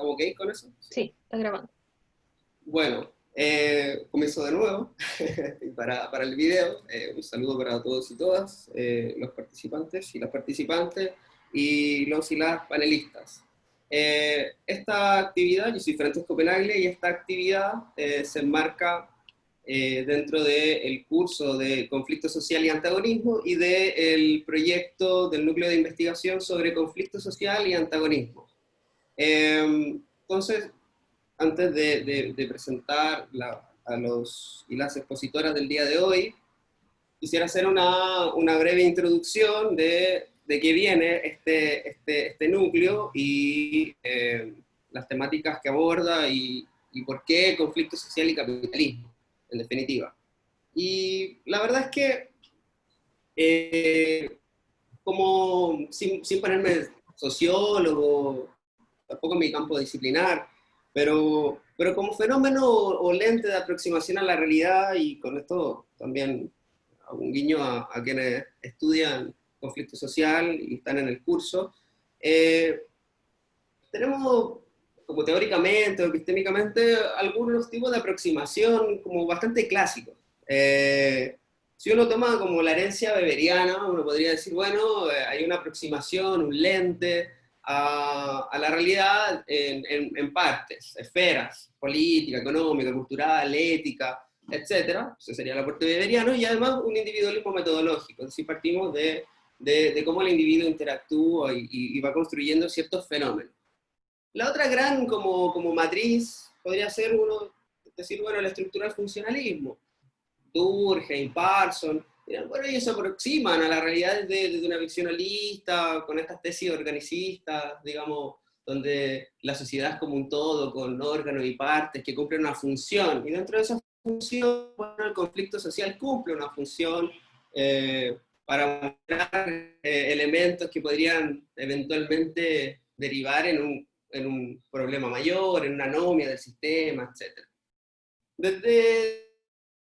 ¿Estamos ok con eso? Sí. Sí, está grabando. Bueno, comienzo de nuevo para el video. Un saludo para todos y todas, los participantes y las participantes, y los y las panelistas. Esta actividad, yo soy Francisco Penaglia, y esta actividad se enmarca dentro del curso de Conflicto Social y Antagonismo y del proyecto del Núcleo de Investigación sobre Conflicto Social y Antagonismo. Entonces, antes de presentar a los y las expositoras del día de hoy, quisiera hacer una breve introducción de qué viene este núcleo y las temáticas que aborda y por qué conflicto social y capitalismo, en definitiva. Y la verdad es que, sin ponerme sociólogo, tampoco en mi campo disciplinar, pero como fenómeno o lente de aproximación a la realidad, y con esto también hago un guiño a quienes estudian conflicto social y están en el curso, tenemos como teóricamente o epistémicamente algunos tipos de aproximación como bastante clásicos. Si uno toma como la herencia weberiana, uno podría decir, bueno, hay una aproximación, un lente a la realidad en partes, esferas, política, económica, cultural, ética, etcétera. Ese sería el aporte weberiano, y además un individualismo metodológico. Es decir, partimos de cómo el individuo interactúa y va construyendo ciertos fenómenos. La otra gran como matriz podría ser uno, decir, bueno, el estructural funcionalismo. Durkheim, Parsons, bueno, ellos se aproximan a la realidad desde una visión holista, con estas tesis organicistas, digamos, donde la sociedad es como un todo, con órganos y partes que cumplen una función, y dentro de esa función, bueno, el conflicto social cumple una función para mostrar elementos que podrían eventualmente derivar en un problema mayor, en una anomia del sistema, etc. Desde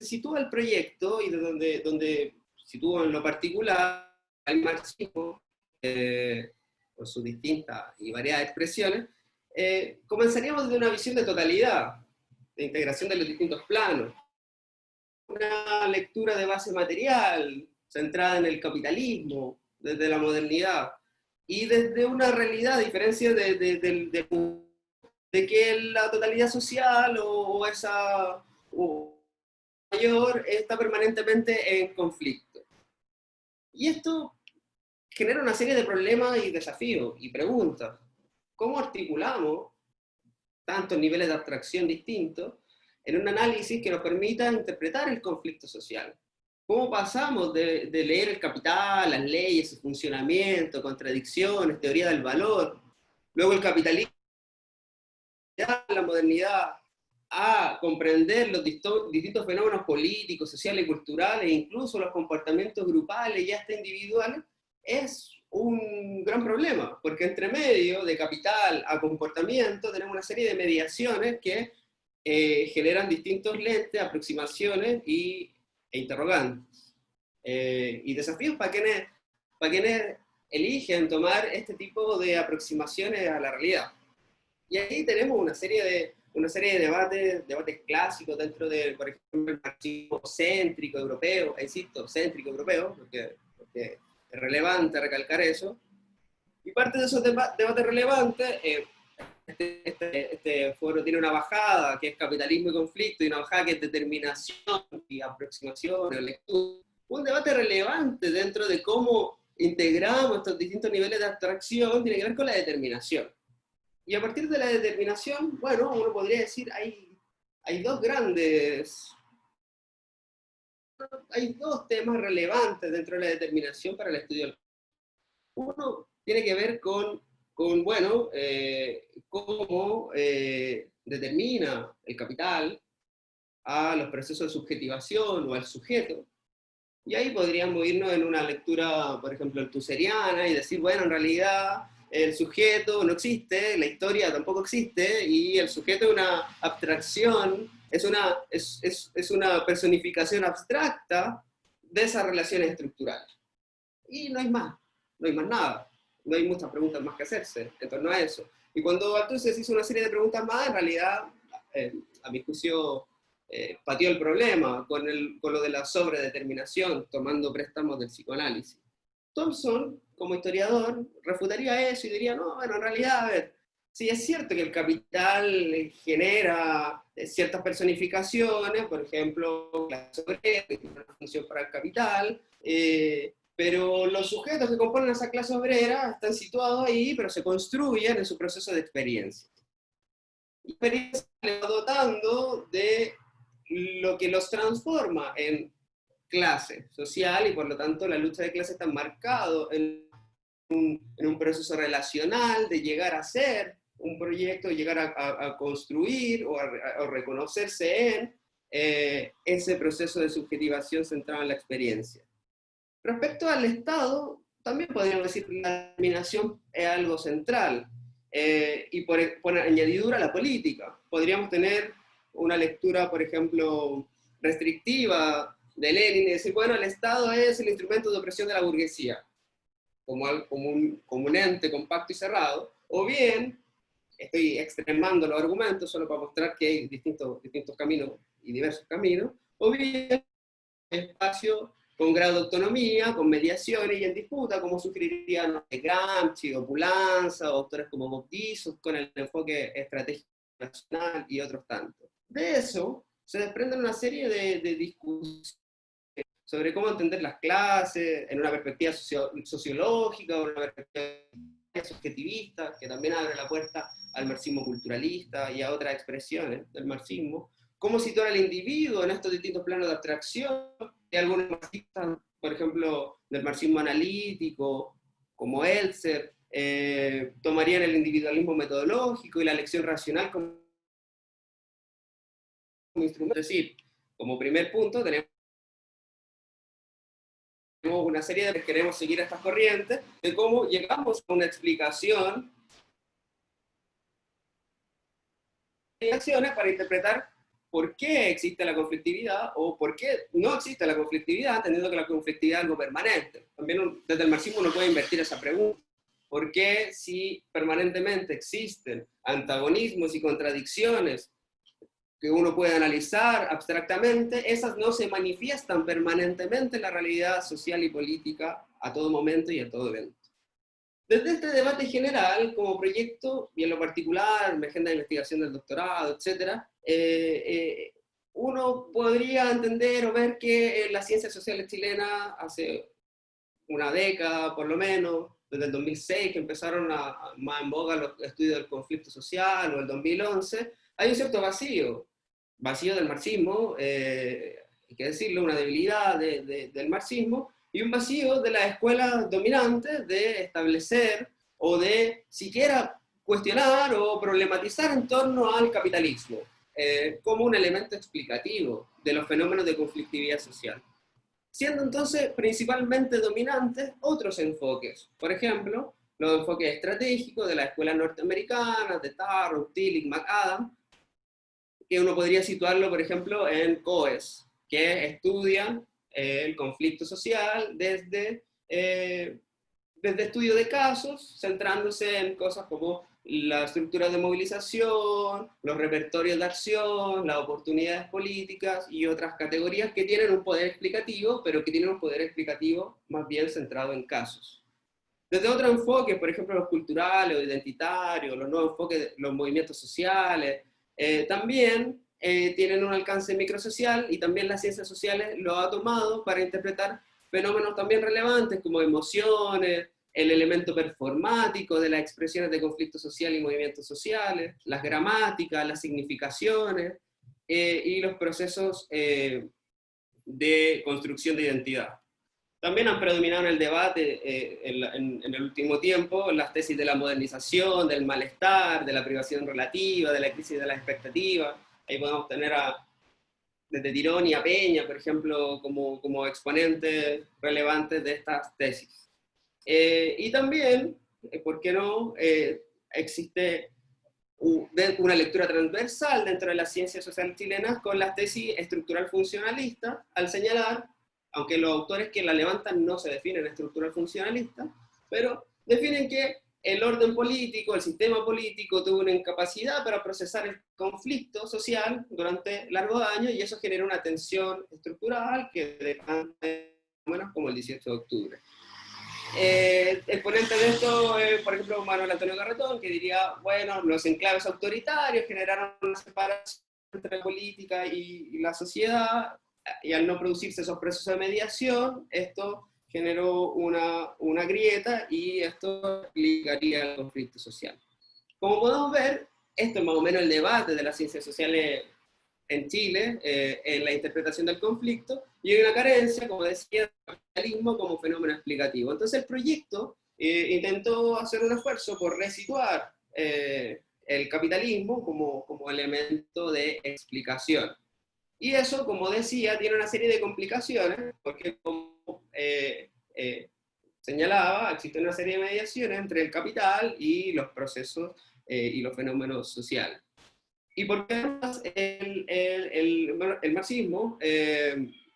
sitúa el proyecto y de donde sitúa en lo particular el marxismo, con sus distintas y variadas expresiones, comenzaríamos desde una visión de totalidad, de integración de los distintos planos, una lectura de base material, centrada en el capitalismo, desde la modernidad, y desde una realidad, a diferencia de que la totalidad social o esa mayor está permanentemente en conflicto. Y esto genera una serie de problemas y desafíos y preguntas. ¿Cómo articulamos tantos niveles de abstracción distintos en un análisis que nos permita interpretar el conflicto social? ¿Cómo pasamos de leer el capital, las leyes, su funcionamiento, contradicciones, teoría del valor, luego el capitalismo, la modernidad, a comprender los distintos fenómenos políticos, sociales y culturales, e incluso los comportamientos grupales y hasta individuales, es un gran problema, porque entre medio de capital a comportamiento tenemos una serie de mediaciones que generan distintos lentes, aproximaciones e interrogantes. Y desafíos para quienes eligen tomar este tipo de aproximaciones a la realidad. Y ahí tenemos una serie de debates clásicos dentro de, por ejemplo, el marxismo céntrico europeo, insisto, céntrico europeo, porque es relevante recalcar eso. Y parte de esos debates relevantes, este foro tiene una bajada que es capitalismo y conflicto, y una bajada que es determinación y aproximación o lectura. Un debate relevante dentro de cómo integramos estos distintos niveles de abstracción tiene que ver con la determinación. Y a partir de la determinación, bueno, uno podría decir, hay hay dos temas relevantes dentro de la determinación para el estudio del. Uno tiene que ver bueno, cómo determina el capital a los procesos de subjetivación o al sujeto. Y ahí podríamos irnos en una lectura, por ejemplo, tusserriana, y decir, bueno, en realidad el sujeto no existe, la historia tampoco existe, y el sujeto es una abstracción, es una personificación abstracta de esas relaciones estructurales. Y no hay más nada, no hay muchas preguntas más que hacerse en torno a eso. Y cuando Althusser hizo una serie de preguntas más, en realidad, a mi juicio, pateó el problema con lo de la sobredeterminación, tomando préstamos del psicoanálisis. Thompson, como historiador, refutaría eso y diría, no, bueno, en realidad, a ver, sí es cierto que el capital genera ciertas personificaciones, por ejemplo, clase obrera, que tiene una función para el capital, pero los sujetos que componen esa clase obrera están situados ahí, pero se construyen en su proceso de experiencia. Y la experiencia le va dotando de lo que los transforma en clase social, y por lo tanto la lucha de clase está marcado en un proceso relacional de llegar a ser un proyecto, llegar a construir o reconocerse en ese proceso de subjetivación centrado en la experiencia. Respecto al Estado, también podríamos decir que la determinación es algo central, y por añadidura la política. Podríamos tener una lectura, por ejemplo, restrictiva de Lenin y decir, bueno, el Estado es el instrumento de opresión de la burguesía, como un ente compacto y cerrado, o bien, estoy extremando los argumentos solo para mostrar que hay distintos caminos y diversos caminos, o bien espacio con grado de autonomía, con mediaciones y en disputa, como sugerirían Gramsci, o Pulanza, o autores como Bob Dissos, con el enfoque estratégico nacional y otros tantos. De eso se desprenden una serie de discusiones sobre cómo entender las clases en una perspectiva sociológica o una perspectiva subjetivista, que también abre la puerta al marxismo culturalista y a otras expresiones del marxismo. Cómo situar al individuo en estos distintos planos de abstracción, de algunos marxistas, por ejemplo, del marxismo analítico, como Elser, tomarían el individualismo metodológico y la elección racional como instrumento. Es decir, como primer punto tenemos una serie de queremos seguir estas corrientes, de cómo llegamos a una explicación de acciones para interpretar por qué existe la conflictividad o por qué no existe la conflictividad, entendiendo que la conflictividad es algo permanente. También desde el marxismo uno puede invertir esa pregunta. ¿Por qué si permanentemente existen antagonismos y contradicciones que uno puede analizar abstractamente, esas no se manifiestan permanentemente en la realidad social y política a todo momento y a todo evento? Desde este debate general, como proyecto, y en lo particular, mi agenda de investigación del doctorado, etc., uno podría entender o ver que en las ciencias sociales chilenas, hace una década por lo menos, desde el 2006, que empezaron más en boga los estudios del conflicto social, o el 2011, hay un cierto vacío del marxismo, hay que decirlo, una debilidad del marxismo, y un vacío de las escuelas dominantes de establecer o de siquiera cuestionar o problematizar en torno al capitalismo, como un elemento explicativo de los fenómenos de conflictividad social. Siendo entonces principalmente dominantes otros enfoques, por ejemplo, los enfoques estratégicos de las escuelas norteamericanas, de Tarrow, Tillich, McAdam, que uno podría situarlo, por ejemplo, en COES, que estudian el conflicto social desde estudio de casos, centrándose en cosas como la estructura de movilización, los repertorios de acción, las oportunidades políticas y otras categorías que tienen un poder explicativo, pero que tienen un poder explicativo más bien centrado en casos. Desde otros enfoques, por ejemplo, los culturales o identitarios, los nuevos enfoques, los movimientos sociales, también tienen un alcance microsocial, y también las ciencias sociales lo ha tomado para interpretar fenómenos también relevantes como emociones, el elemento performático de las expresiones de conflicto social y movimientos sociales, las gramáticas, las significaciones y los procesos de construcción de identidad. También han predominado en el debate en el último tiempo las tesis de la modernización, del malestar, de la privación relativa, de la crisis de las expectativas. Ahí podemos tener desde Tirón y a Peña, por ejemplo, como exponentes relevantes de estas tesis. Y también, ¿por qué no?, existe una lectura transversal dentro de las ciencias sociales chilenas con las tesis estructural funcionalista, al señalar, aunque los autores que la levantan no se definen estructural funcionalista, pero definen que el orden político, el sistema político tuvo una incapacidad para procesar el conflicto social durante largos años y eso generó una tensión estructural que decanta menos como el 18 de octubre. El ponente de esto es, por ejemplo, Manuel Antonio Garretón, que diría, bueno, los enclaves autoritarios generaron una separación entre la política y la sociedad, y al no producirse esos procesos de mediación, esto generó una grieta y esto ligaría al conflicto social. Como podemos ver, esto es más o menos el debate de las ciencias sociales en Chile, en la interpretación del conflicto, y hay una carencia, como decía, del capitalismo como fenómeno explicativo. Entonces el proyecto intentó hacer un esfuerzo por resituar el capitalismo como elemento de explicación. Y eso, como decía, tiene una serie de complicaciones, porque como señalaba, existe una serie de mediaciones entre el capital y los procesos y los fenómenos sociales. Y porque además el marxismo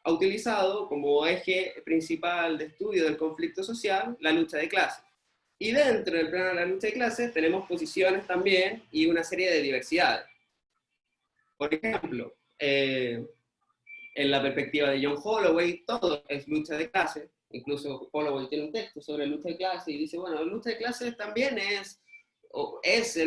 ha utilizado como eje principal de estudio del conflicto social la lucha de clases. Y dentro del plano de la lucha de clases tenemos posiciones también y una serie de diversidades. Por ejemplo, en la perspectiva de John Holloway, todo es lucha de clases. Incluso Holloway tiene un texto sobre lucha de clases y dice, bueno, la lucha de clases también es el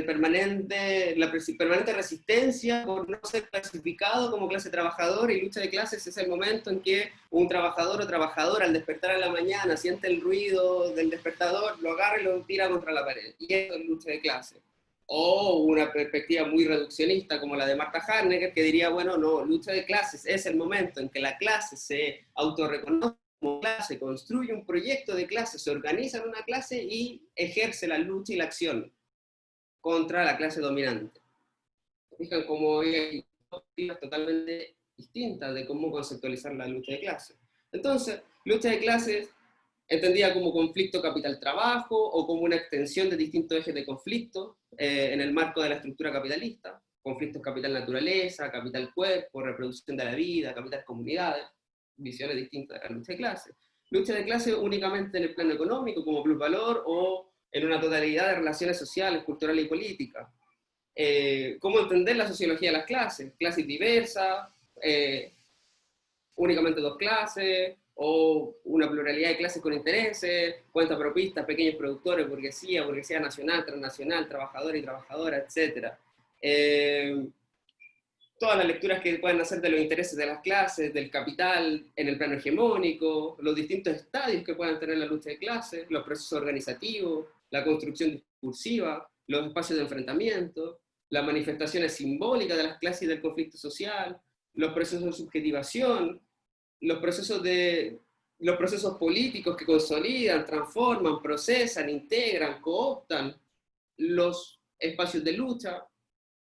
la permanente resistencia por no ser clasificado como clase trabajadora, y lucha de clases es el momento en que un trabajador o trabajadora al despertar en la mañana siente el ruido del despertador, lo agarra y lo tira contra la pared. Y eso es lucha de clases. O una perspectiva muy reduccionista como la de Marta Harnecker, que diría, bueno, no, lucha de clases es el momento en que la clase se autorreconoce como clase, construye un proyecto de clase, se organiza en una clase y ejerce la lucha y la acción contra la clase dominante. Fijan cómo hay perspectivas totalmente distintas de cómo conceptualizar la lucha de clases. Entonces, lucha de clases entendida como conflicto capital-trabajo o como una extensión de distintos ejes de conflicto en el marco de la estructura capitalista, conflictos capital-naturaleza, capital-cuerpo, reproducción de la vida, capital-comunidades, visiones distintas de la lucha de clases. Lucha de clases únicamente en el plano económico como plusvalor o en una totalidad de relaciones sociales, culturales y políticas. Cómo entender la sociología de las clases, clases diversas, únicamente dos clases, o una pluralidad de clases con intereses, cuentapropistas, pequeños productores, burguesía nacional, transnacional, trabajador y trabajadora, etc. Todas las lecturas que pueden hacer de los intereses de las clases, del capital en el plano hegemónico, los distintos estadios que puedan tener la lucha de clases, los procesos organizativos, la construcción discursiva, los espacios de enfrentamiento, las manifestaciones simbólicas de las clases y del conflicto social, los procesos de subjetivación, los procesos políticos que consolidan, transforman, procesan, integran, cooptan los espacios de lucha.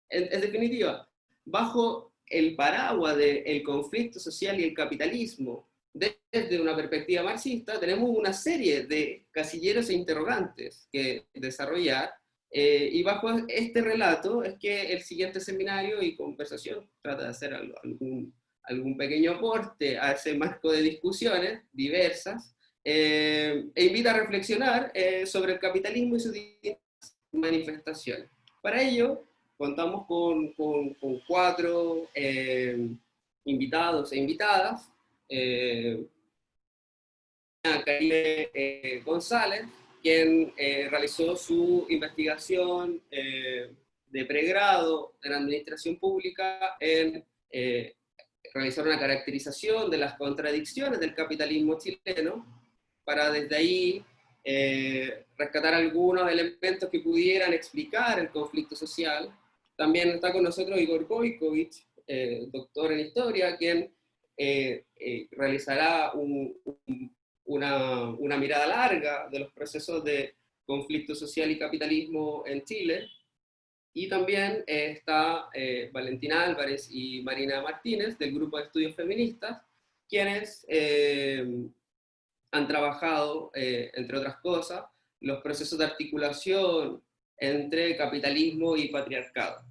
En definitiva, bajo el paraguas del conflicto social y el capitalismo, desde una perspectiva marxista, tenemos una serie de casilleros e interrogantes que desarrollar, y bajo este relato es que el siguiente seminario y conversación trata de hacer algún pequeño aporte a ese marco de discusiones diversas, e invita a reflexionar sobre el capitalismo y sus distintas manifestaciones. Para ello, contamos con cuatro invitados e invitadas. Karine González, quien realizó su investigación de pregrado en Administración Pública en realizar una caracterización de las contradicciones del capitalismo chileno, para desde ahí rescatar algunos elementos que pudieran explicar el conflicto social. También está con nosotros Igor Gojkovic, doctor en Historia, quien realizará una mirada larga de los procesos de conflicto social y capitalismo en Chile. Y también está Valentina Álvarez y Marina Martínez, del Grupo de Estudios Feministas, quienes han trabajado, entre otras cosas, los procesos de articulación entre capitalismo y patriarcado.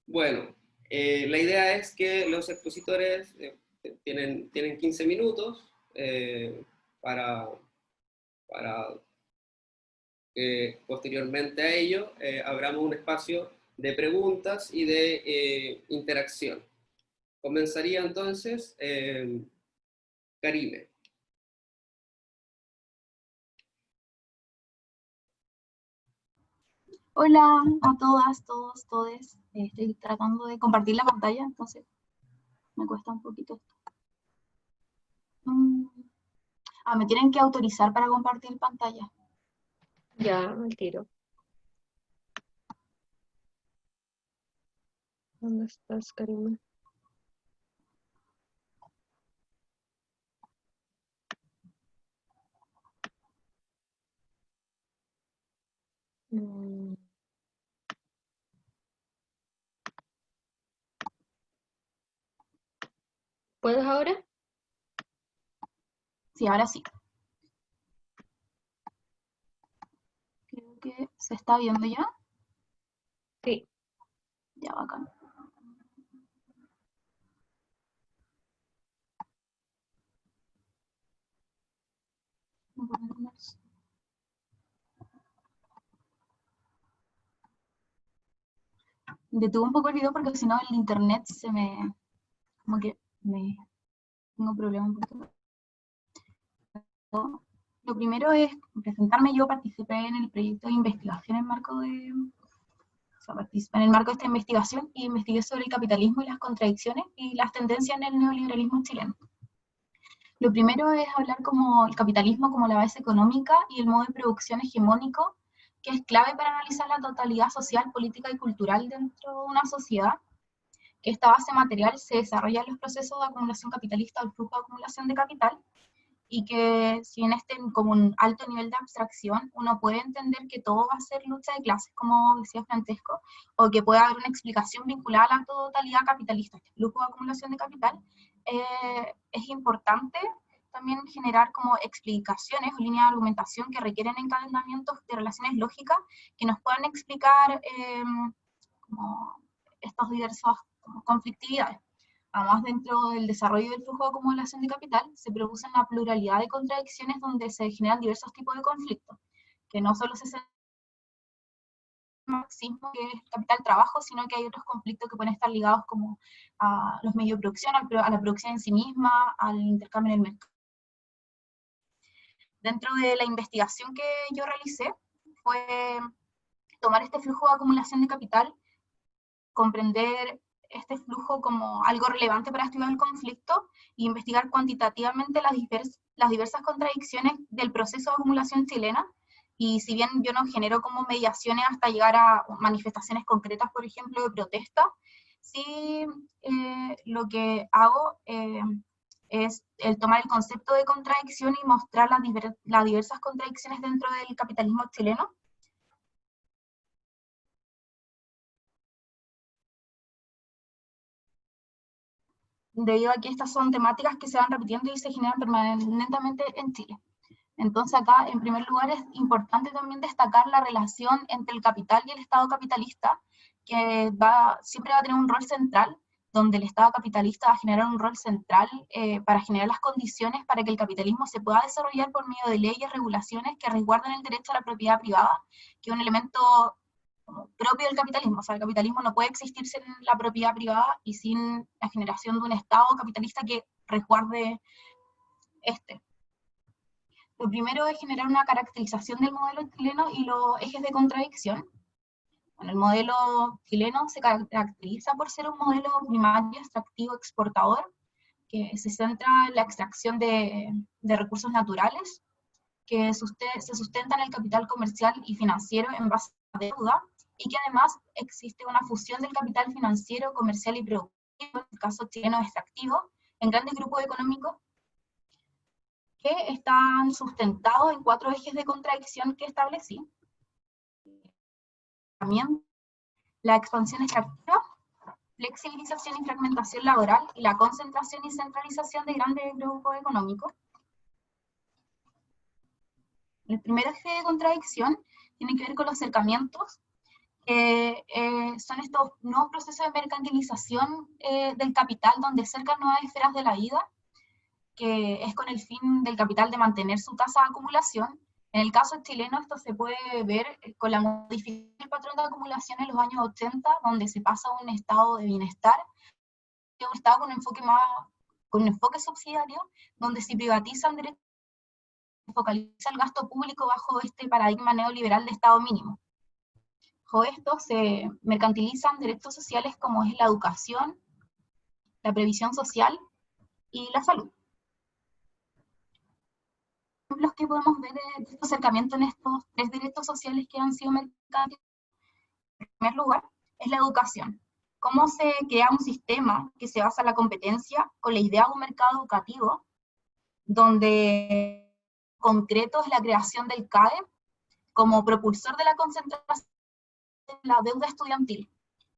Bueno, la idea es que los expositores tienen 15 minutos para posteriormente a ello abramos un espacio de preguntas y de interacción. Comenzaría entonces Karime. Hola a todas, todos, todes. Estoy tratando de compartir la pantalla, entonces me cuesta un poquito esto. Me tienen que autorizar para compartir pantalla. Ya, al tiro. ¿Dónde estás, Karima? ¿Puedes ahora? Sí, ahora sí. Creo que se está viendo ya. Sí. Ya, bacán. Detuve un poco el video porque si no el internet se me... como que me... tengo problemas un poquito. Lo primero es presentarme. Yo participé en el proyecto de investigación en marco de... participé en el marco de esta investigación y investigué sobre el capitalismo y las contradicciones y las tendencias en el neoliberalismo chileno. Lo primero es hablar como el capitalismo como la base económica y el modo de producción hegemónico, que es clave para analizar la totalidad social, política y cultural dentro de una sociedad. Que esta base material se desarrolla en los procesos de acumulación capitalista o el flujo de acumulación de capital, y que si bien estén como un alto nivel de abstracción, uno puede entender que todo va a ser lucha de clases, como decía Francesco, o que puede haber una explicación vinculada a la totalidad capitalista, este flujo de acumulación de capital. Es importante también generar como explicaciones o líneas de argumentación que requieren encadenamientos de relaciones lógicas que nos puedan explicar como estas diversas conflictividades. Además, dentro del desarrollo del flujo de acumulación de capital, se producen una pluralidad de contradicciones donde se generan diversos tipos de conflictos, que no solo se centran en el marxismo, que es capital-trabajo, sino que hay otros conflictos que pueden estar ligados como a los medios de producción, a la producción en sí misma, al intercambio en el mercado. Dentro de la investigación que yo realicé, fue tomar este flujo de acumulación de capital, comprender este flujo como algo relevante para estudiar el conflicto e investigar cuantitativamente las diversas contradicciones del proceso de acumulación chilena. Y si bien yo no genero como mediaciones hasta llegar a manifestaciones concretas, por ejemplo, de protesta, sí lo que hago es el tomar el concepto de contradicción y mostrar las diversas contradicciones dentro del capitalismo chileno. Debido a que estas son temáticas que se van repitiendo y se generan permanentemente en Chile. Entonces acá, en primer lugar, es importante también destacar la relación entre el capital y el Estado capitalista, que siempre va a tener un rol central, donde el Estado capitalista va a generar un rol central para generar las condiciones para que el capitalismo se pueda desarrollar por medio de leyes, regulaciones que resguarden el derecho a la propiedad privada, que es un elemento propio del capitalismo. O sea, el capitalismo no puede existir sin la propiedad privada y sin la generación de un Estado capitalista que resguarde este. Lo primero es generar una caracterización del modelo chileno y los ejes de contradicción. Bueno, el modelo chileno se caracteriza por ser un modelo primario, extractivo, exportador, que se centra en la extracción de recursos naturales, que se sustenta en el capital comercial y financiero en base a deuda, y que además existe una fusión del capital financiero, comercial y productivo, en el caso chileno extractivo, en grandes grupos económicos que están sustentados en 4 ejes de contradicción que establecí. También la expansión extractiva, flexibilización y fragmentación laboral, y la concentración y centralización de grandes grupos económicos. El primer eje de contradicción tiene que ver con los cercamientos, son estos nuevos procesos de mercantilización del capital, donde cercan nuevas esferas de la vida, que es con el fin del capital de mantener su tasa de acumulación, En el caso chileno esto se puede ver con la modificación del patrón de acumulación en los años 80, donde se pasa a un estado de bienestar, a un estado con un enfoque subsidiario, donde se privatizan derechos, se focaliza el gasto público bajo este paradigma neoliberal de estado mínimo. Bajo esto se mercantilizan derechos sociales como es la educación, la previsión social y la salud. Ejemplos que podemos ver de este acercamiento en estos tres derechos sociales que han sido mercantilizados, en primer lugar, es la educación. Cómo se crea un sistema que se basa en la competencia con la idea de un mercado educativo, donde concreto es la creación del CAE como propulsor de la concentración de la deuda estudiantil.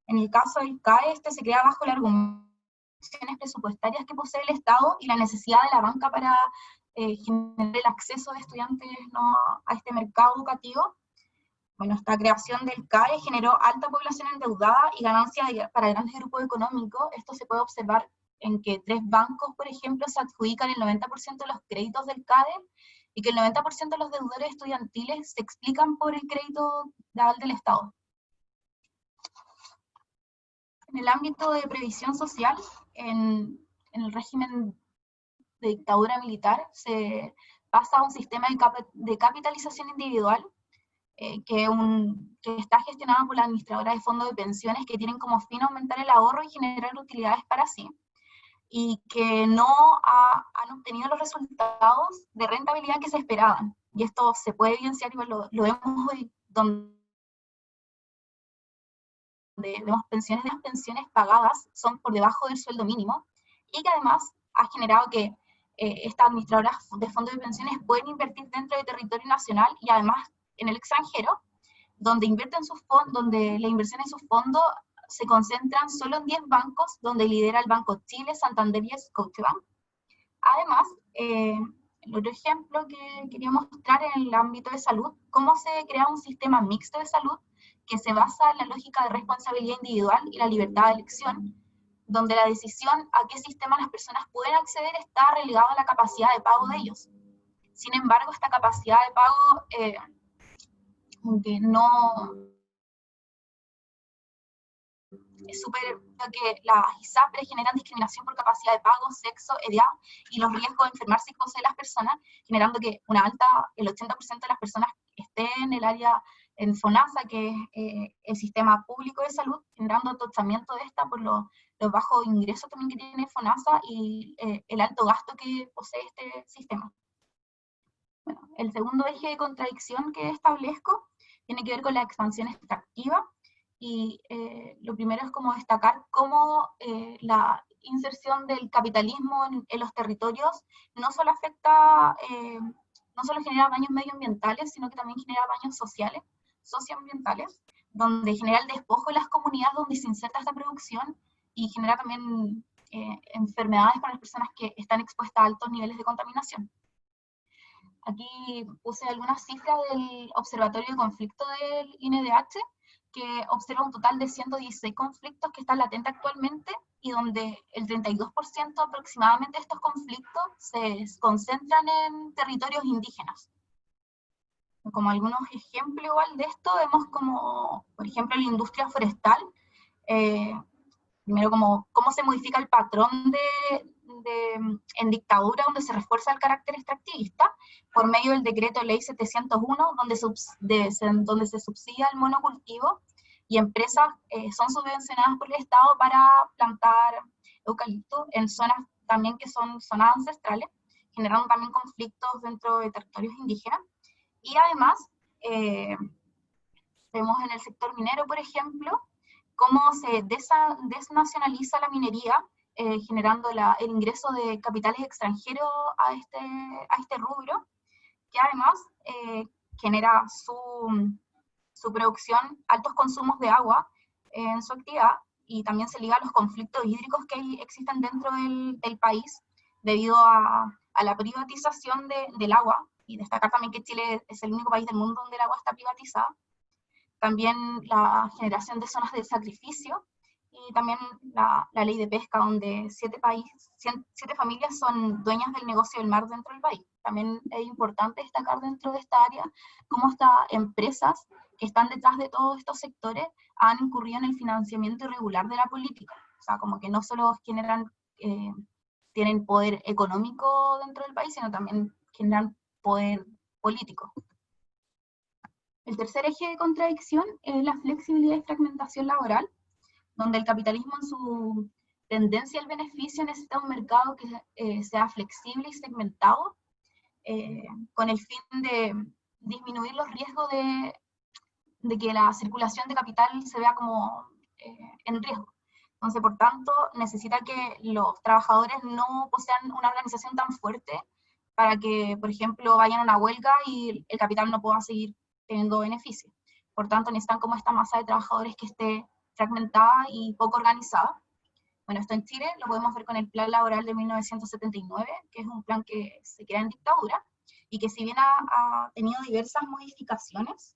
En el caso del CAE, este se crea bajo el argumento presupuestarias que posee el Estado y la necesidad de la banca para generar el acceso de estudiantes, ¿no?, a este mercado educativo. Bueno, esta creación del CAE generó alta población endeudada y ganancias para grandes grupos económicos. Esto se puede observar en que 3 bancos, por ejemplo, se adjudican el 90% de los créditos del CAE y que el 90% de los deudores estudiantiles se explican por el crédito del Estado. En el ámbito de previsión social, en el régimen de dictadura militar, se pasa a un sistema de capitalización individual, que está gestionado por la administradora de fondos de pensiones, que tienen como fin aumentar el ahorro y generar utilidades para sí, y que no han obtenido los resultados de rentabilidad que se esperaban. Y esto se puede evidenciar, y lo vemos hoy, donde vemos las pensiones pagadas son por debajo del sueldo mínimo, y que además ha generado que estas administradoras de fondos de pensiones pueden invertir dentro del territorio nacional y además en el extranjero, donde donde la inversión en sus fondos se concentran solo en 10 bancos, donde lidera el Banco Chile, Santander y Scotiabank. Además, el otro ejemplo que quería mostrar en el ámbito de salud, cómo se crea un sistema mixto de salud que se basa en la lógica de responsabilidad individual y la libertad de elección, donde la decisión a qué sistema las personas pueden acceder está relegada a la capacidad de pago de ellos. Sin embargo, esta capacidad de pago, aunque no es súper, que las ISAPRES generan discriminación por capacidad de pago, sexo, edad y los riesgos de enfermarse que poseen las personas, generando que el 80% de las personas estén en el área en FONASA, que es el sistema público de salud, generando atochamiento de esta por los bajos ingresos también que tiene FONASA y el alto gasto que posee este sistema. Bueno, el segundo eje de contradicción que establezco tiene que ver con la expansión extractiva, y lo primero es como destacar cómo la inserción del capitalismo en los territorios no solo afecta, no solo genera daños medioambientales, sino que también genera daños sociales, socioambientales, donde genera el despojo de las comunidades donde se inserta esta producción y genera también enfermedades para las personas que están expuestas a altos niveles de contaminación. Aquí puse algunas cifras del Observatorio de Conflicto del INDH, que observa un total de 116 conflictos que están latentes actualmente, y donde el 32% aproximadamente de estos conflictos se concentran en territorios indígenas. Como algunos ejemplos igual de esto, vemos como, por ejemplo, la industria forestal, primero cómo se modifica el patrón en dictadura, donde se refuerza el carácter extractivista, por medio del decreto ley 701, donde se subsidia el monocultivo, y empresas son subvencionadas por el Estado para plantar eucalipto en zonas también que son zonas ancestrales, generando también conflictos dentro de territorios indígenas. Y además, vemos en el sector minero, por ejemplo, cómo se desnacionaliza la minería, generando el ingreso de capitales extranjeros a este rubro, que además genera su producción, altos consumos de agua en su actividad, y también se liga a los conflictos hídricos que existen dentro del país debido a la privatización del agua, y destacar también que Chile es el único país del mundo donde el agua está privatizada. También la generación de zonas de sacrificio, y también la ley de pesca, donde 7 familias son dueñas del negocio del mar dentro del país. También es importante destacar dentro de esta área cómo estas empresas que están detrás de todos estos sectores han incurrido en el financiamiento irregular de la política. O sea, como que no solo tienen poder económico dentro del país, sino también generan poder político. El tercer eje de contradicción es la flexibilidad y fragmentación laboral, donde el capitalismo en su tendencia al beneficio necesita un mercado que sea flexible y segmentado, con el fin de disminuir los riesgos de que la circulación de capital se vea como en riesgo. Entonces, por tanto, necesita que los trabajadores no posean una organización tan fuerte para que, por ejemplo, vayan a una huelga y el capital no pueda seguir teniendo beneficios. Por tanto, necesitan como esta masa de trabajadores que esté fragmentada y poco organizada. Bueno, esto en Chile lo podemos ver con el Plan Laboral de 1979, que es un plan que se crea en dictadura, y que si bien ha tenido diversas modificaciones,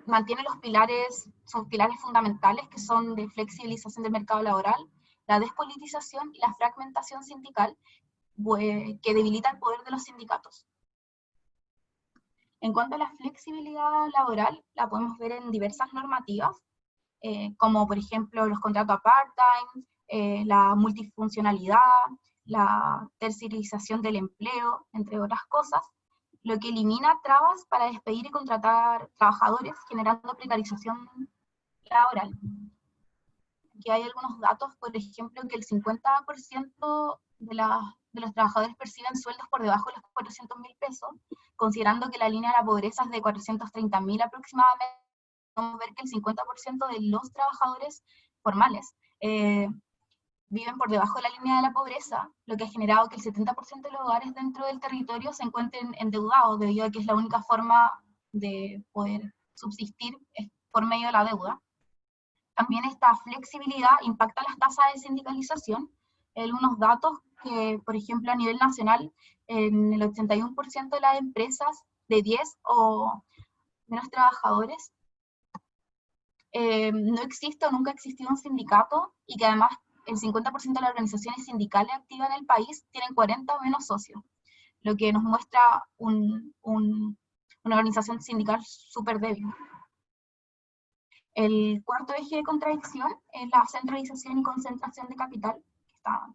mantiene sus pilares fundamentales, que son de flexibilización del mercado laboral, la despolitización y la fragmentación sindical, que debilita el poder de los sindicatos. En cuanto a la flexibilidad laboral, la podemos ver en diversas normativas, como por ejemplo los contratos part-time, la multifuncionalidad, la terciarización del empleo, entre otras cosas, lo que elimina trabas para despedir y contratar trabajadores, generando precarización laboral. Aquí hay algunos datos, por ejemplo, que el 50% de los trabajadores perciben sueldos por debajo de los 400.000 pesos, considerando que la línea de la pobreza es de 430.000 aproximadamente. Podemos ver que el 50% de los trabajadores formales viven por debajo de la línea de la pobreza, lo que ha generado que el 70% de los hogares dentro del territorio se encuentren endeudados, debido a que es la única forma de poder subsistir por medio de la deuda. También esta flexibilidad impacta las tasas de sindicalización. Algunos datos que, por ejemplo, a nivel nacional, en el 81% de las empresas de 10 o menos trabajadores, no existe o nunca ha existido un sindicato, y que además el 50% de las organizaciones sindicales activas en el país tienen 40 o menos socios, lo que nos muestra una organización sindical súper débil. El cuarto eje de contradicción es la centralización y concentración de capital,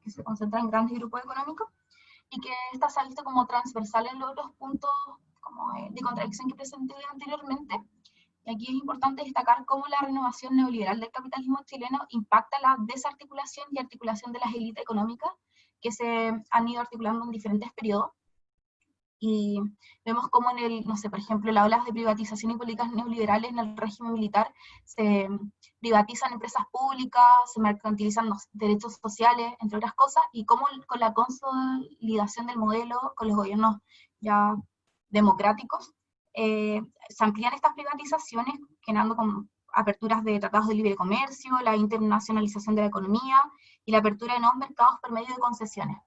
que se concentra en grandes grupos económicos, y que esta se ha visto como transversal en los otros puntos de contradicción que presenté anteriormente. Y aquí es importante destacar cómo la renovación neoliberal del capitalismo chileno impacta la desarticulación y articulación de las élites económicas que se han ido articulando en diferentes periodos. Y vemos cómo no sé, por ejemplo, las olas de privatización y políticas neoliberales en el régimen militar se privatizan empresas públicas, se mercantilizan los derechos sociales, entre otras cosas, y cómo con la consolidación del modelo, con los gobiernos ya democráticos, se amplían estas privatizaciones, generando como aperturas de tratados de libre comercio, la internacionalización de la economía y la apertura de nuevos mercados por medio de concesiones.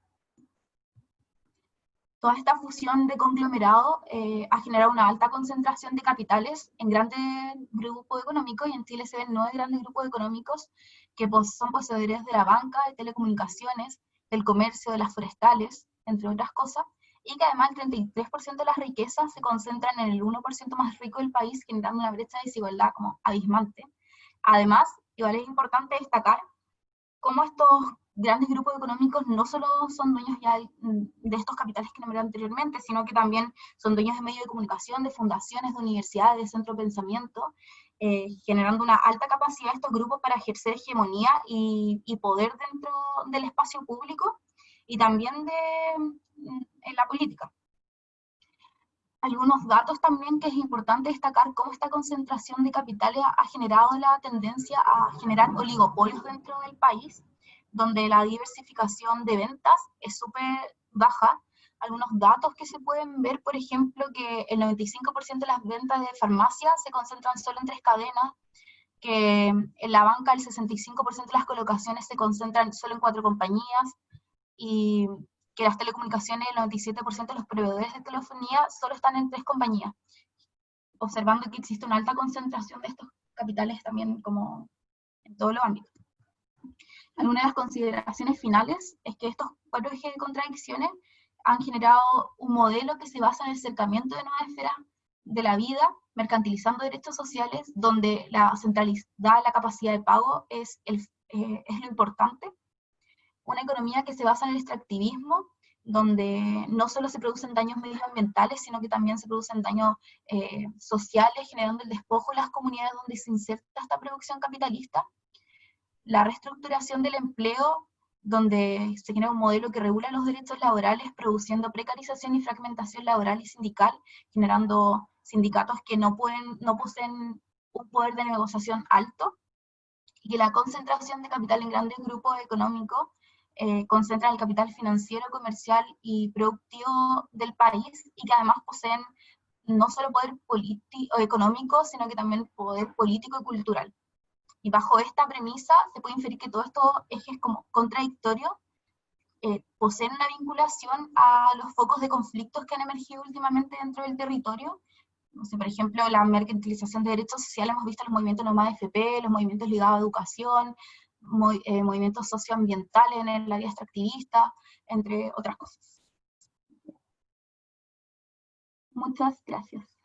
Toda esta fusión de conglomerado ha generado una alta concentración de capitales en grandes grupos económicos, y en Chile se ven 9 grandes grupos económicos que son poseedores de la banca, de telecomunicaciones, del comercio, de las forestales, entre otras cosas, y que además el 33% de las riquezas se concentran en el 1% más rico del país, generando una brecha de desigualdad como abismante. Además, igual es importante destacar cómo estos grandes grupos económicos no solo son dueños ya de estos capitales que nombré anteriormente, sino que también son dueños de medios de comunicación, de fundaciones, de universidades, de centros de pensamiento, generando una alta capacidad de estos grupos para ejercer hegemonía y poder dentro del espacio público y también en la política. Algunos datos también que es importante destacar: cómo esta concentración de capitales ha generado la tendencia a generar oligopolios dentro del país, donde la diversificación de ventas es súper baja. Algunos datos que se pueden ver, por ejemplo, que el 95% de las ventas de farmacia se concentran solo en 3 cadenas, que en la banca el 65% de las colocaciones se concentran solo en 4 compañías, y que las telecomunicaciones, el 97% de los proveedores de telefonía solo están en 3 compañías, observando que existe una alta concentración de estos capitales también como en todos los ámbitos. Algunas de las consideraciones finales es que estos 4 ejes de contradicciones han generado un modelo que se basa en el acercamiento de nuevas esferas de la vida, mercantilizando derechos sociales, donde la centralidad, la capacidad de pago es lo importante. Una economía que se basa en el extractivismo, donde no solo se producen daños medioambientales, sino que también se producen daños sociales, generando el despojo en las comunidades donde se inserta esta producción capitalista. La reestructuración del empleo, donde se genera un modelo que regula los derechos laborales, produciendo precarización y fragmentación laboral y sindical, generando sindicatos que no poseen un poder de negociación alto, y la concentración de capital en grandes grupos económicos concentra el capital financiero, comercial y productivo del país, y que además poseen no solo poder económico, sino que también poder político y cultural. Y bajo esta premisa se puede inferir que todos estos ejes como contradictorios poseen una vinculación a los focos de conflictos que han emergido últimamente dentro del territorio. No sé, por ejemplo, la mercantilización de derechos sociales, hemos visto los movimientos nomás FP, los movimientos ligados a educación, movimientos socioambientales en el área extractivista, entre otras cosas. Muchas gracias.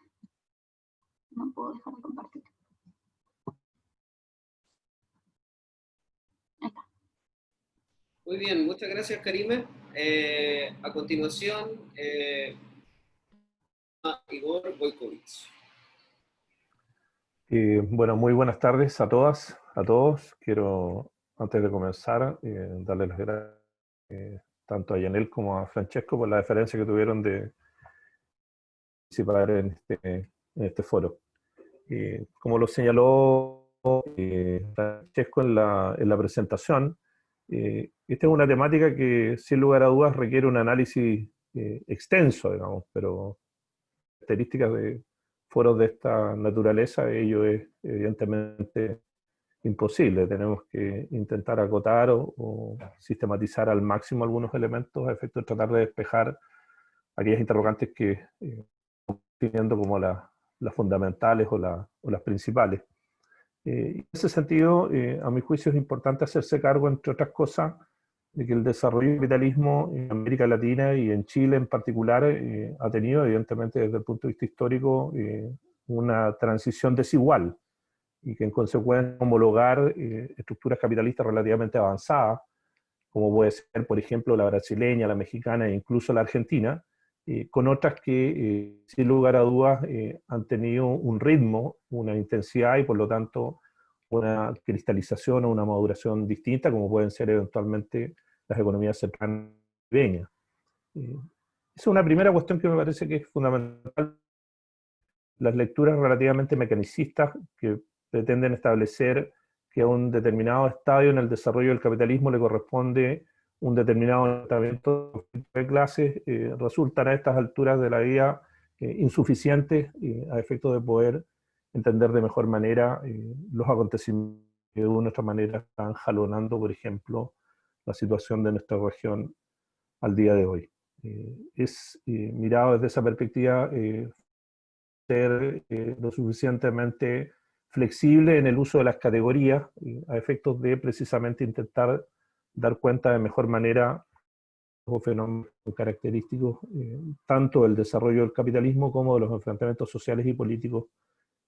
No puedo dejar de compartir. Ahí está. Muy bien, muchas gracias, Karime. A continuación, Igor Boykovich. Bueno, muy buenas tardes a todas, a todos. Quiero, antes de comenzar, darle las gracias tanto a Yanel como a Francesco por la deferencia que tuvieron de participar en este foro. Como lo señaló Francesco en la presentación, esta es una temática que sin lugar a dudas requiere un análisis extenso, digamos, pero características de foros de esta naturaleza, ello es evidentemente imposible. Tenemos que intentar acotar o sistematizar al máximo algunos elementos a efecto de tratar de despejar aquellas interrogantes que estamos definiendo como las fundamentales o las principales. En ese sentido, a mi juicio es importante hacerse cargo, entre otras cosas, de que el desarrollo del capitalismo en América Latina y en Chile en particular ha tenido, evidentemente, desde el punto de vista histórico, una transición desigual, y que en consecuencia homologar estructuras capitalistas relativamente avanzadas, como puede ser, por ejemplo, la brasileña, la mexicana e incluso la argentina, con otras que, sin lugar a dudas, han tenido un ritmo, una intensidad y por lo tanto una cristalización o una maduración distinta, como pueden ser eventualmente las economías cercanas caribeñas. Esa es una primera cuestión que me parece que es fundamental. Las lecturas relativamente mecanicistas que pretenden establecer que a un determinado estadio en el desarrollo del capitalismo le corresponde un determinado tratamiento de clases, resultan a estas alturas de la vida insuficientes a efecto de poder entender de mejor manera los acontecimientos que de una u otra manera están jalonando, por ejemplo, la situación de nuestra región al día de hoy. Mirado desde esa perspectiva, ser lo suficientemente flexible en el uso de las categorías a efectos de precisamente intentar dar cuenta de mejor manera los fenómenos característicos tanto del desarrollo del capitalismo como de los enfrentamientos sociales y políticos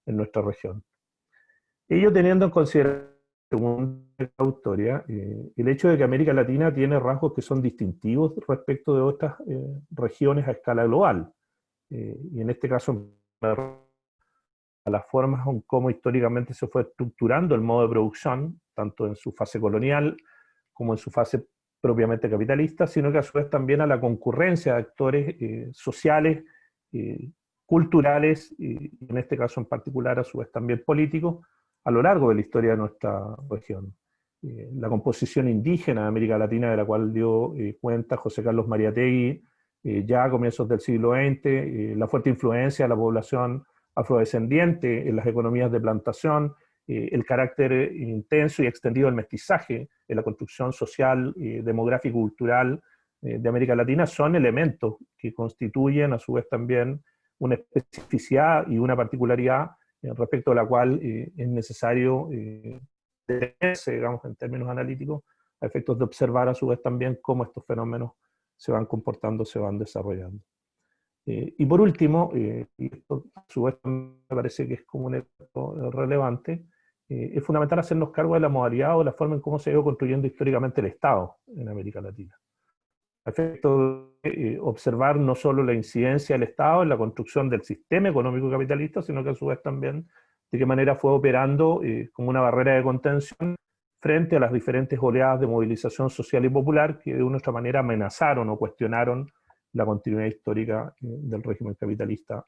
en nuestra región. Ello teniendo en consideración, según la autoría, el hecho de que América Latina tiene rasgos que son distintivos respecto de otras regiones a escala global, y en este caso a las formas en cómo históricamente se fue estructurando el modo de producción, tanto en su fase colonial como en su fase propiamente capitalista, sino que a su vez también a la concurrencia de actores sociales, culturales, y en este caso en particular a su vez también políticos, a lo largo de la historia de nuestra región. La composición indígena de América Latina, de la cual dio cuenta José Carlos Mariátegui ya a comienzos del siglo XX, la fuerte influencia de la población afrodescendiente en las economías de plantación, el carácter intenso y extendido del mestizaje en la construcción social, demográfica y cultural de América Latina son elementos que constituyen a su vez también una especificidad y una particularidad respecto a la cual es necesario detenerse, digamos, en términos analíticos, a efectos de observar a su vez también cómo estos fenómenos se van comportando, se van desarrollando. Y por último, y esto a su vez me parece que es como un elemento relevante, es fundamental hacernos cargo de la modalidad o la forma en cómo se ha ido construyendo históricamente el Estado en América Latina. A efecto de observar no solo la incidencia del Estado en la construcción del sistema económico capitalista, sino que a su vez también de qué manera fue operando como una barrera de contención frente a las diferentes oleadas de movilización social y popular que de una u otra manera amenazaron o cuestionaron la continuidad histórica del régimen capitalista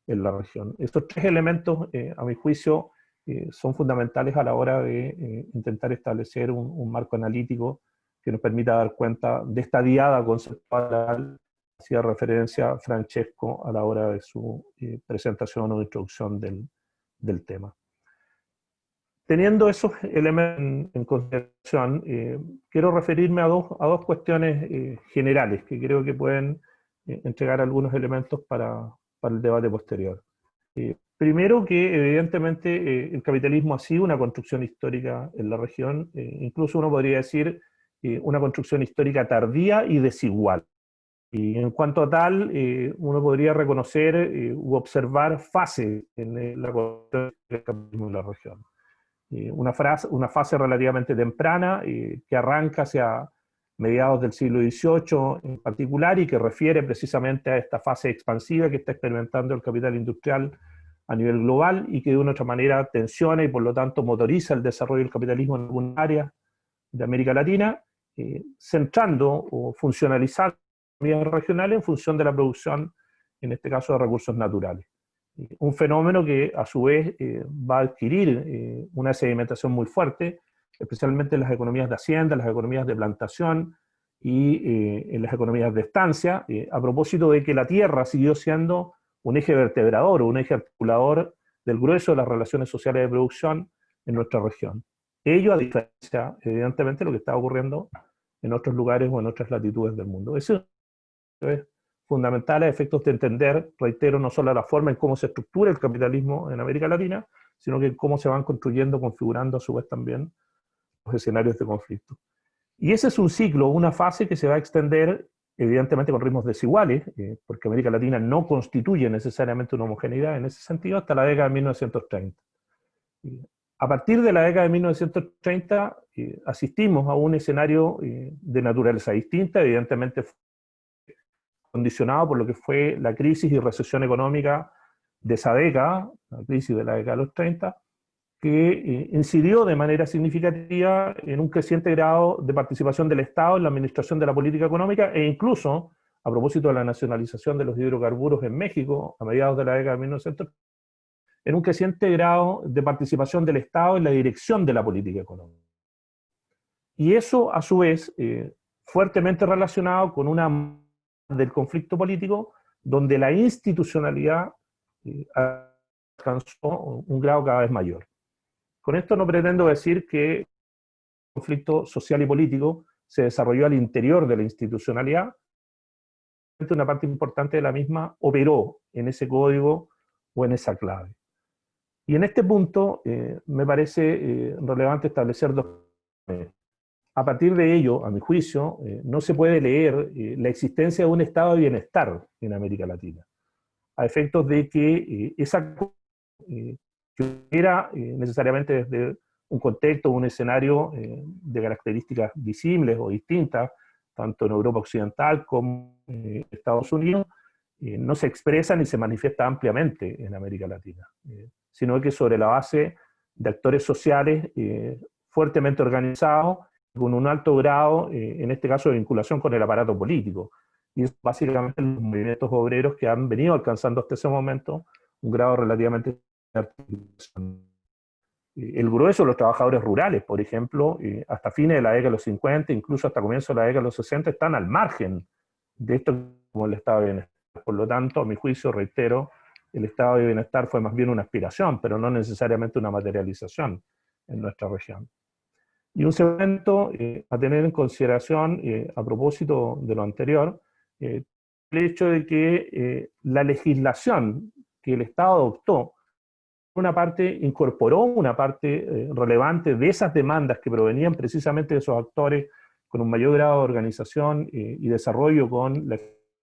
en la región. Estos tres elementos, a mi juicio, son fundamentales a la hora de intentar establecer un marco analítico que nos permita dar cuenta de esta diada conceptual que hacía referencia Francesco a la hora de su presentación o introducción del tema. Teniendo esos elementos en consideración, quiero referirme a dos cuestiones generales que creo que pueden entregar algunos elementos para el debate posterior. Primero, que evidentemente el capitalismo ha sido una construcción histórica en la región, incluso uno podría decir una construcción histórica tardía y desigual. Y en cuanto a tal, uno podría reconocer u observar fases en la construcción del capitalismo en la región. Una fase relativamente temprana que arranca hacia mediados del siglo XVIII en particular y que refiere precisamente a esta fase expansiva que está experimentando el capital industrial a nivel global y que de una u otra manera tensiona y por lo tanto motoriza el desarrollo del capitalismo en algunas áreas de América Latina, centrando o funcionalizando economías regionales en función de la producción, en este caso de recursos naturales. Un fenómeno que a su vez va a adquirir una sedimentación muy fuerte, especialmente en las economías de hacienda, en las economías de plantación y en las economías de estancia, a propósito de que la tierra siguió siendo un eje vertebrador o un eje articulador del grueso de las relaciones sociales de producción en nuestra región. Ello a diferencia, evidentemente, de lo que está ocurriendo en otros lugares o en otras latitudes del mundo. Eso es fundamental a efectos de entender, reitero, no solo la forma en cómo se estructura el capitalismo en América Latina, sino que cómo se van construyendo, configurando a su vez también los escenarios de conflicto. Y ese es un ciclo, una fase que se va a extender evidentemente con ritmos desiguales, porque América Latina no constituye necesariamente una homogeneidad en ese sentido, hasta la década de 1930. A partir de la década de 1930 asistimos a un escenario de naturaleza distinta, evidentemente condicionado por lo que fue la crisis y recesión económica de esa década, la crisis de la década de los 30, que incidió de manera significativa en un creciente grado de participación del Estado en la administración de la política económica e incluso, a propósito de la nacionalización de los hidrocarburos en México a mediados de la década de 1930, en un creciente grado de participación del Estado en la dirección de la política económica. Y eso, a su vez, fuertemente relacionado con una del conflicto político, donde la institucionalidad alcanzó un grado cada vez mayor. Con esto no pretendo decir que el conflicto social y político se desarrolló al interior de la institucionalidad, una parte importante de la misma operó en ese código o en esa clave. Y en este punto me parece relevante establecer dos cosas. A partir de ello, a mi juicio, no se puede leer la existencia de un estado de bienestar en América Latina, a efectos de que esa que era necesariamente desde un contexto, un escenario de características visibles o distintas, tanto en Europa Occidental como en Estados Unidos, no se expresa ni se manifiesta ampliamente en América Latina, sino que sobre la base de actores sociales fuertemente organizados, con un alto grado, en este caso, de vinculación con el aparato político. Y es básicamente los movimientos obreros que han venido alcanzando hasta ese momento un grado relativamente de articulación. El grueso de los trabajadores rurales, por ejemplo, hasta fines de la década de los 50, incluso hasta comienzos de la década de los 60, están al margen de esto como el estado de bienestar. Por lo tanto, a mi juicio, reitero, el estado de bienestar fue más bien una aspiración, pero no necesariamente una materialización en nuestra región. Y un segundo a tener en consideración, a propósito de lo anterior, el hecho de que la legislación que el Estado adoptó una parte, incorporó una parte relevante de esas demandas que provenían precisamente de esos actores con un mayor grado de organización y desarrollo con la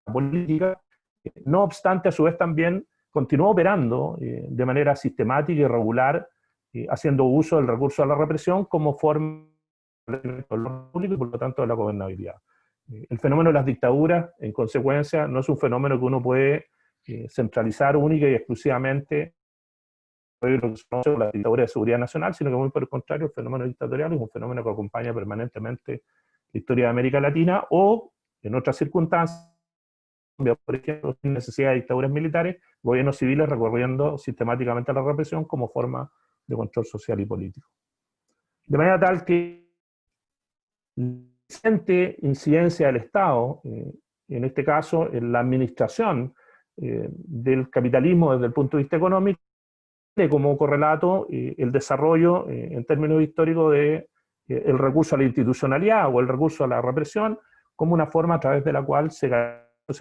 política. No obstante, a su vez también continuó operando de manera sistemática y regular, haciendo uso del recurso de la represión como forma del orden público y por lo tanto de la gobernabilidad. El fenómeno de las dictaduras, en consecuencia, no es un fenómeno que uno puede centralizar única y exclusivamente lo que se conoce como la dictadura de seguridad nacional, sino que muy por el contrario, el fenómeno dictatorial es un fenómeno que acompaña permanentemente la historia de América Latina, o en otras circunstancias, por ejemplo, sin necesidad de dictaduras militares, gobiernos civiles recorriendo sistemáticamente la represión como forma de control social y político. De manera tal que la presente incidencia del Estado, en este caso en la administración del capitalismo desde el punto de vista económico, tiene como correlato el desarrollo en términos históricos de el recurso a la institucionalidad o el recurso a la represión como una forma a través de la cual se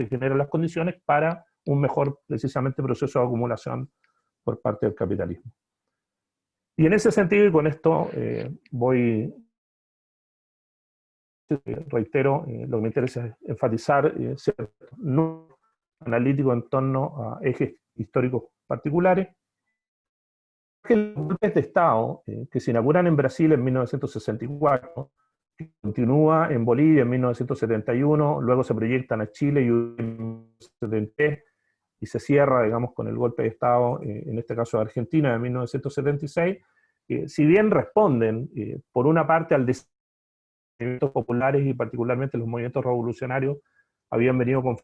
generan las condiciones para un mejor, precisamente, proceso de acumulación por parte del capitalismo. Y en ese sentido, y con esto reitero, lo que me interesa es enfatizar cierto no analítico en torno a ejes históricos particulares, que los golpes de Estado que se inauguran en Brasil en 1964, que continúa en Bolivia en 1971, luego se proyectan a Chile y en 1973, y se cierra, digamos, con el golpe de Estado, en este caso de Argentina, de 1976, si bien responden, por una parte, al desarrollo de los movimientos populares y particularmente los movimientos revolucionarios, habían venido con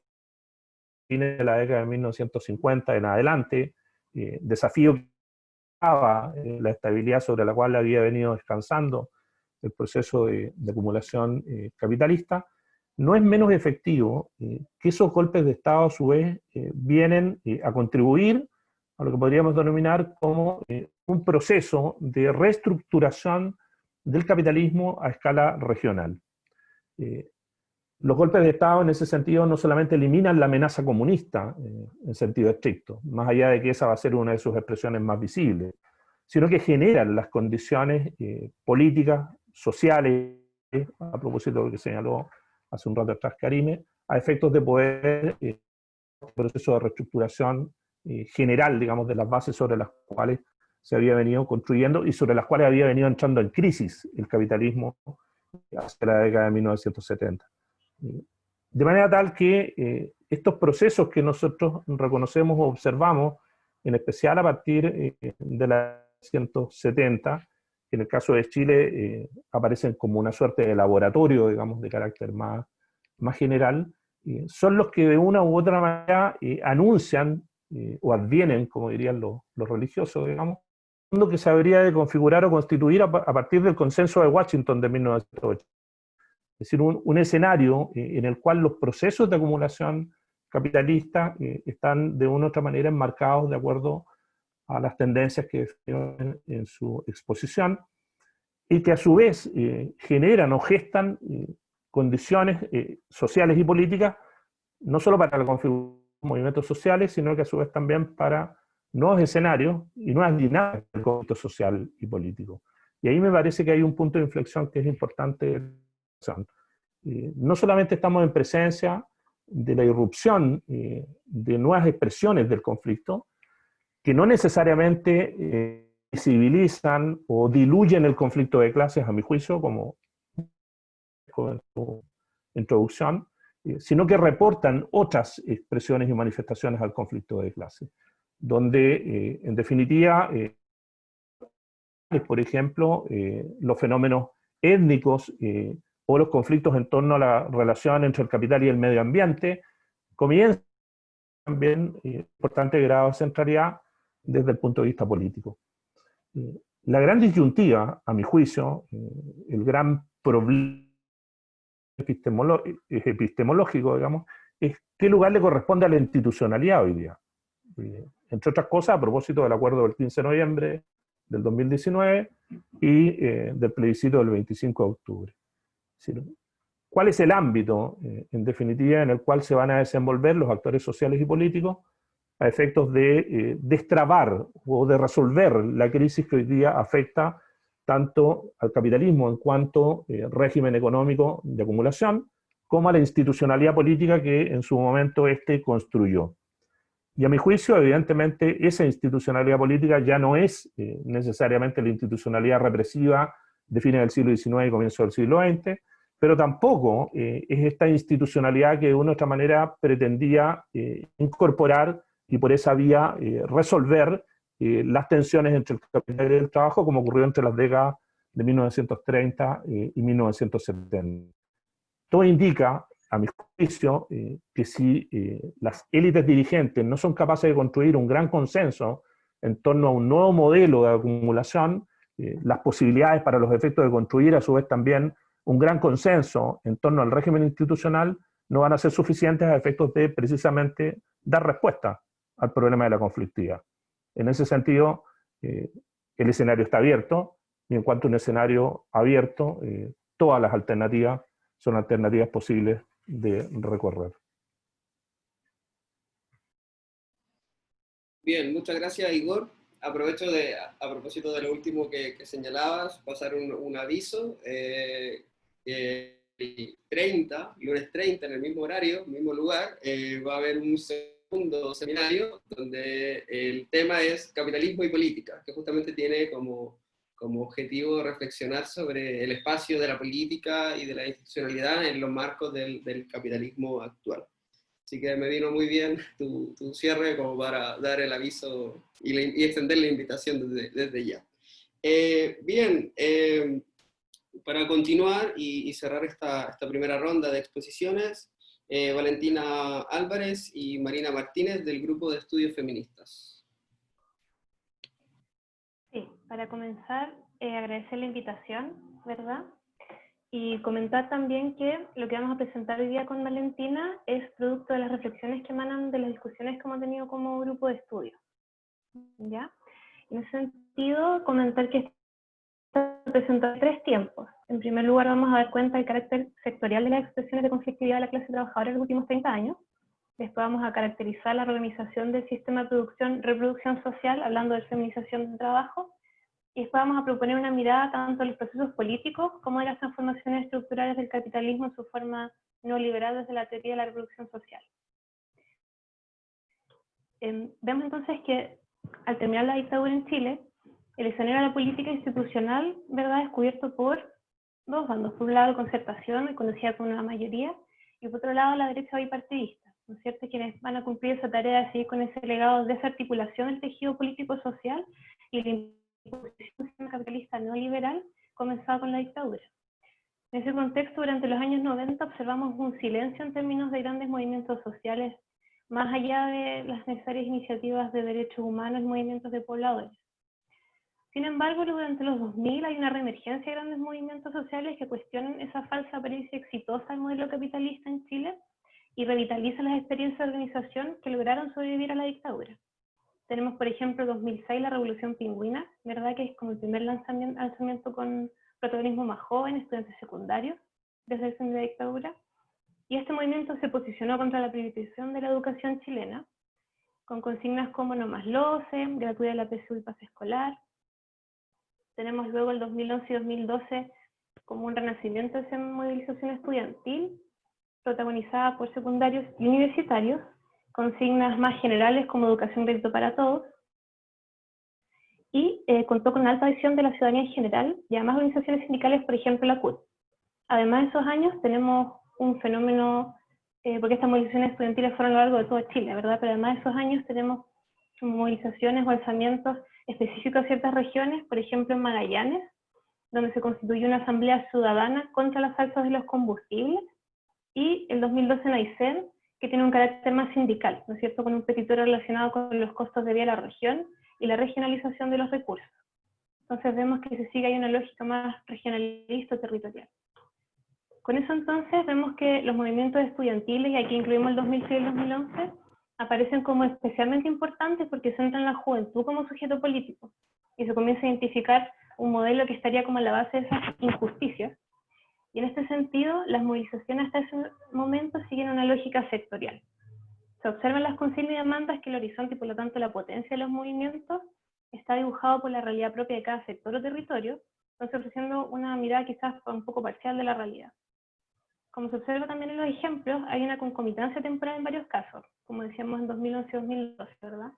fines de la década de 1950 en adelante, desafío que la estabilidad sobre la cual había venido descansando el proceso de acumulación capitalista, no es menos efectivo que esos golpes de Estado a su vez vienen a contribuir a lo que podríamos denominar como un proceso de reestructuración del capitalismo a escala regional. Los golpes de Estado en ese sentido no solamente eliminan la amenaza comunista en sentido estricto, más allá de que esa va a ser una de sus expresiones más visibles, sino que generan las condiciones políticas, sociales, a propósito de lo que señaló hace un rato atrás Karime, a efectos de poder proceso de reestructuración general, digamos, de las bases sobre las cuales se había venido construyendo y sobre las cuales había venido entrando en crisis el capitalismo hacia la década de 1970. De manera tal que estos procesos que nosotros reconocemos o observamos, en especial a partir de la 1970, que en el caso de Chile aparecen como una suerte de laboratorio, digamos, de carácter más general, son los que de una u otra manera anuncian o advienen, como dirían los religiosos, digamos, un mundo que se habría de configurar o constituir a partir del consenso de Washington de 1908. Es decir, un escenario en el cual los procesos de acumulación capitalista están de una u otra manera enmarcados de acuerdo a las tendencias que definen en su exposición, y que a su vez generan o gestan condiciones sociales y políticas, no solo para la configuración de movimientos sociales, sino que a su vez también para nuevos escenarios y nuevas dinámicas del conflicto social y político. Y ahí me parece que hay un punto de inflexión que es importante. No solamente estamos en presencia de la irrupción de nuevas expresiones del conflicto, que no necesariamente visibilizan o diluyen el conflicto de clases, a mi juicio, como en su introducción, sino que reportan otras expresiones y manifestaciones al conflicto de clases, donde, en definitiva, por ejemplo, los fenómenos étnicos o los conflictos en torno a la relación entre el capital y el medio ambiente comienzan también importante grado de centralidad desde el punto de vista político. La gran disyuntiva, a mi juicio, el gran problema epistemológico, digamos, es qué lugar le corresponde a la institucionalidad hoy día. Entre otras cosas, a propósito del acuerdo del 15 de noviembre del 2019 y del plebiscito del 25 de octubre. Es decir, ¿cuál es el ámbito, en definitiva, en el cual se van a desenvolver los actores sociales y políticos a efectos de destrabar o de resolver la crisis que hoy día afecta tanto al capitalismo en cuanto régimen económico de acumulación, como a la institucionalidad política que en su momento construyó. Y a mi juicio, evidentemente, esa institucionalidad política ya no es necesariamente la institucionalidad represiva de fines del siglo XIX y comienzo del siglo XX, pero tampoco es esta institucionalidad que de una u otra manera pretendía incorporar y por esa vía resolver las tensiones entre el capital y el trabajo, como ocurrió entre las décadas de 1930 y 1970. Todo indica, a mi juicio, que si las élites dirigentes no son capaces de construir un gran consenso en torno a un nuevo modelo de acumulación, las posibilidades para los efectos de construir a su vez también un gran consenso en torno al régimen institucional no van a ser suficientes a efectos de precisamente dar respuesta al problema de la conflictividad. En ese sentido, el escenario está abierto, y en cuanto a un escenario abierto, todas las alternativas son alternativas posibles de recorrer. Bien, muchas gracias, Igor. Aprovecho a propósito de lo último que señalabas, pasar un aviso. El 30, lunes 30, en el mismo horario, mismo lugar, va a haber un segundo seminario donde el tema es capitalismo y política, que justamente tiene como objetivo reflexionar sobre el espacio de la política y de la institucionalidad en los marcos del capitalismo actual. Así que me vino muy bien tu cierre como para dar el aviso y extender la invitación desde ya. Bien, para continuar y cerrar esta primera ronda de exposiciones, Valentina Álvarez y Marina Martínez del Grupo de Estudios Feministas. Sí, para comenzar, agradecer la invitación, ¿verdad? Y comentar también que lo que vamos a presentar hoy día con Valentina es producto de las reflexiones que emanan de las discusiones que hemos tenido como grupo de estudio, ¿ya? En ese sentido, comentar que está presentado en 3 tiempos. En primer lugar, vamos a dar cuenta del carácter sectorial de las expresiones de conflictividad de la clase trabajadora en los últimos 30 años. Después vamos a caracterizar la reorganización del sistema de producción-reproducción social, hablando de feminización del trabajo. Y después vamos a proponer una mirada tanto a los procesos políticos como de las transformaciones estructurales del capitalismo en su forma neoliberal desde la teoría de la reproducción social. Vemos entonces que al terminar la dictadura en Chile, el escenario de la política institucional, ¿verdad?, es cubierto por 2 bandos. Por un lado, la concertación, conocida como una mayoría, y por otro lado, la derecha bipartidista, ¿no es cierto?, quienes van a cumplir esa tarea de seguir con ese legado de desarticulación del tejido político-social y la imposición capitalista neoliberal comenzada con la dictadura. En ese contexto, durante los años 90 observamos un silencio en términos de grandes movimientos sociales, más allá de las necesarias iniciativas de derechos humanos y movimientos de pobladores. Sin embargo, durante los 2000 hay una reemergencia de grandes movimientos sociales que cuestionan esa falsa apariencia exitosa del modelo capitalista en Chile y revitalizan las experiencias de organización que lograron sobrevivir a la dictadura. Tenemos, por ejemplo, en 2006 la Revolución Pingüina, ¿verdad?, que es como el primer lanzamiento con protagonismo más joven, estudiantes secundarios, desde el fin de la dictadura. Y este movimiento se posicionó contra la privatización de la educación chilena, con consignas como no más loce, gratuidad de la PSU y pase escolar. Tenemos luego el 2011 y 2012 como un renacimiento de esa movilización estudiantil, protagonizada por secundarios y universitarios, consignas más generales como educación gratuita para todos, y contó con una alta adhesión de la ciudadanía en general y además organizaciones sindicales, por ejemplo la CUT. Además de esos años tenemos un fenómeno, porque estas movilizaciones estudiantiles fueron a lo largo de todo Chile, ¿verdad? Pero además de esos años tenemos movilizaciones o alzamientos específicos a ciertas regiones, por ejemplo en Magallanes, donde se constituyó una asamblea ciudadana contra las alzas de los combustibles, y el 2012 en Aysén, que tiene un carácter más sindical, ¿no es cierto?, con un petitorio relacionado con los costos de vida de la región y la regionalización de los recursos. Entonces vemos que se sigue ahí una lógica más regionalista o territorial. Con eso entonces vemos que los movimientos estudiantiles, y aquí incluimos el 2006 y el 2011, aparecen como especialmente importantes porque centran la juventud como sujeto político, y se comienza a identificar un modelo que estaría como a la base de esas injusticias. Y en este sentido, las movilizaciones hasta ese momento siguen una lógica sectorial. Se observan las consignas y demandas que el horizonte y por lo tanto la potencia de los movimientos está dibujado por la realidad propia de cada sector o territorio, entonces ofreciendo una mirada quizás un poco parcial de la realidad. Como se observa también en los ejemplos, hay una concomitancia temporal en varios casos, como decíamos en 2011-2012, ¿verdad?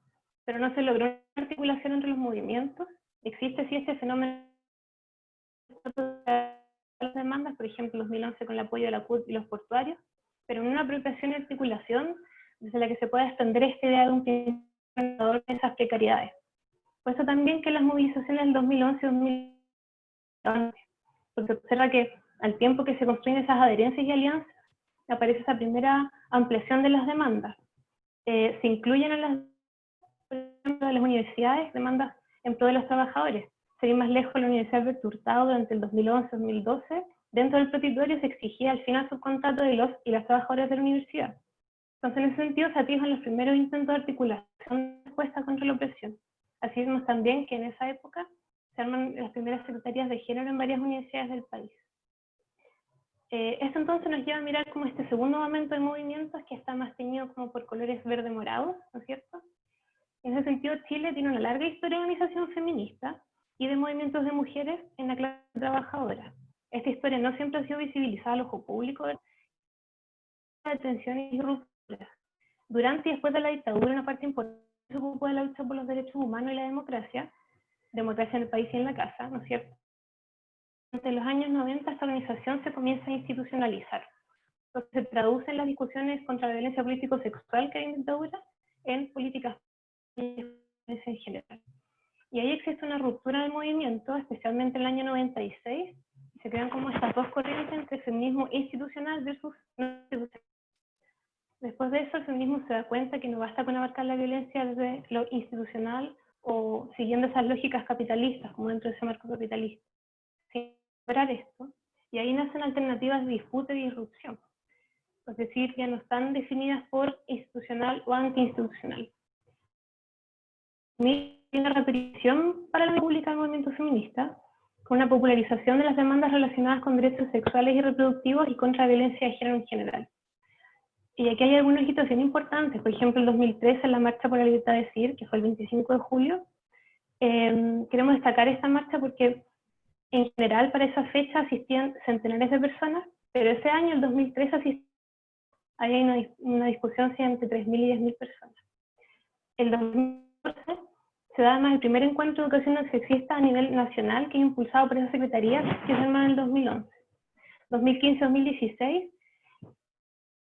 Pero no se logró una articulación entre los movimientos. Existe sí este fenómeno de las demandas, por ejemplo, en 2011 con el apoyo de la CUT y los portuarios, pero en una apropiación y articulación desde la que se pueda extender esta idea de un pensador de esas precariedades. Por eso también que las movilizaciones del 2011-2012, porque se observa que al tiempo que se construyen esas adherencias y alianzas, aparece esa primera ampliación de las demandas. Se incluyen en las, por ejemplo, de las universidades demandas en pro de los trabajadores. Sin ir más lejos, la Universidad Alberto Hurtado durante el 2011-2012, dentro del petitorio se exigía al final subcontrato de los y las trabajadoras de la universidad. Entonces, en ese sentido, se atijan los primeros intentos de articulación de respuesta contra la opresión. Así vemos también que en esa época se arman las primeras secretarías de género en varias universidades del país. Esto entonces nos lleva a mirar como este segundo momento de movimientos que está más teñido como por colores verde-morados, ¿no es cierto? En ese sentido, Chile tiene una larga historia de organización feminista y de movimientos de mujeres en la clase trabajadora. Esta historia no siempre ha sido visibilizada al ojo público, de tensiones y rupturas. Durante y después de la dictadura, una parte importante se ocupó de la lucha por los derechos humanos y la democracia en el país y en la casa, ¿no es cierto? Durante los años 90 esta organización se comienza a institucionalizar. Entonces se traduce en las discusiones contra la violencia político-sexual que hay en dictadura en políticas en general. Y ahí existe una ruptura del movimiento, especialmente en el año 96, y se crean como estas dos corrientes entre feminismo institucional versus no institucional. Después de eso, el feminismo se da cuenta que no basta con abarcar la violencia desde lo institucional o siguiendo esas lógicas capitalistas, como dentro de ese marco capitalista. Sin lograr esto, y ahí nacen alternativas de disputa y disrupción. Es decir, ya no están definidas por institucional o antiinstitucional. Una repetición para la república del movimiento feminista, con una popularización de las demandas relacionadas con derechos sexuales y reproductivos y contra la violencia de género en general. Y aquí hay algunos hitos bien importantes. Por ejemplo, en 2013, en la Marcha por la Libertad de Decir, que fue el 25 de julio, queremos destacar esta marcha porque en general para esa fecha asistían centenares de personas, pero ese año, el 2013, hay una discusión si entre 3.000 y 10.000 personas. El 2014 se da además el primer encuentro de educación no sexista a nivel nacional, que es impulsado por esa secretaría, que se arma en el 2011. 2015-2016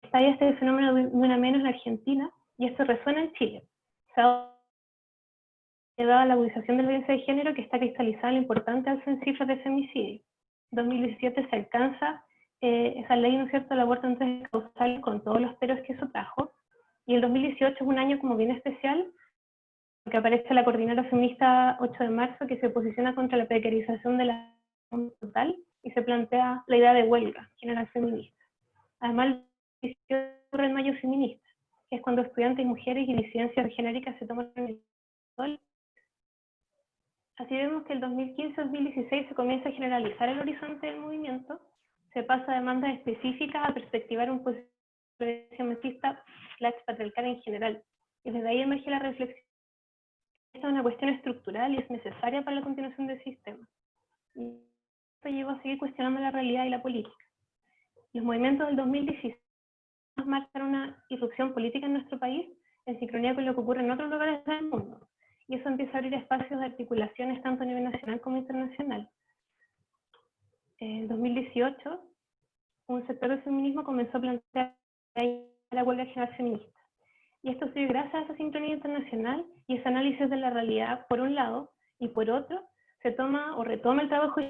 estalla este fenómeno de una menos en Argentina, y esto resuena en Chile. Se ha dado la agudización de la violencia de género que está cristalizada en lo importante alza en cifras de femicidio. En 2017 se alcanza esa ley, ¿no es cierto?, el aborto en tres causales con todos los peros que eso trajo, y el 2018 es un año como bien especial, porque aparece la coordinadora feminista 8 de marzo que se posiciona contra la precarización de la total y se plantea la idea de huelga general feminista. Además, ocurre el mayo feminista, que es cuando estudiantes, mujeres y disidencias genéricas se toman el sol. Así vemos que el 2015-2016 se comienza a generalizar el horizonte del movimiento, se pasa de demandas específicas a perspectivar un posible violencia machista, la patriarcal en general, y desde ahí emerge la reflexión. Esta es una cuestión estructural y es necesaria para la continuación del sistema. Y esto llevó a seguir cuestionando la realidad y la política. Los movimientos del 2016 marcaron una irrupción política en nuestro país en sincronía con lo que ocurre en otros lugares del mundo. Y eso empieza a abrir espacios de articulaciones tanto a nivel nacional como internacional. En 2018, un sector del feminismo comenzó a plantear la huelga general feminista. Y esto se dio gracias a esa sincronía internacional y ese análisis de la realidad, por un lado, y por otro, se toma o retoma el trabajo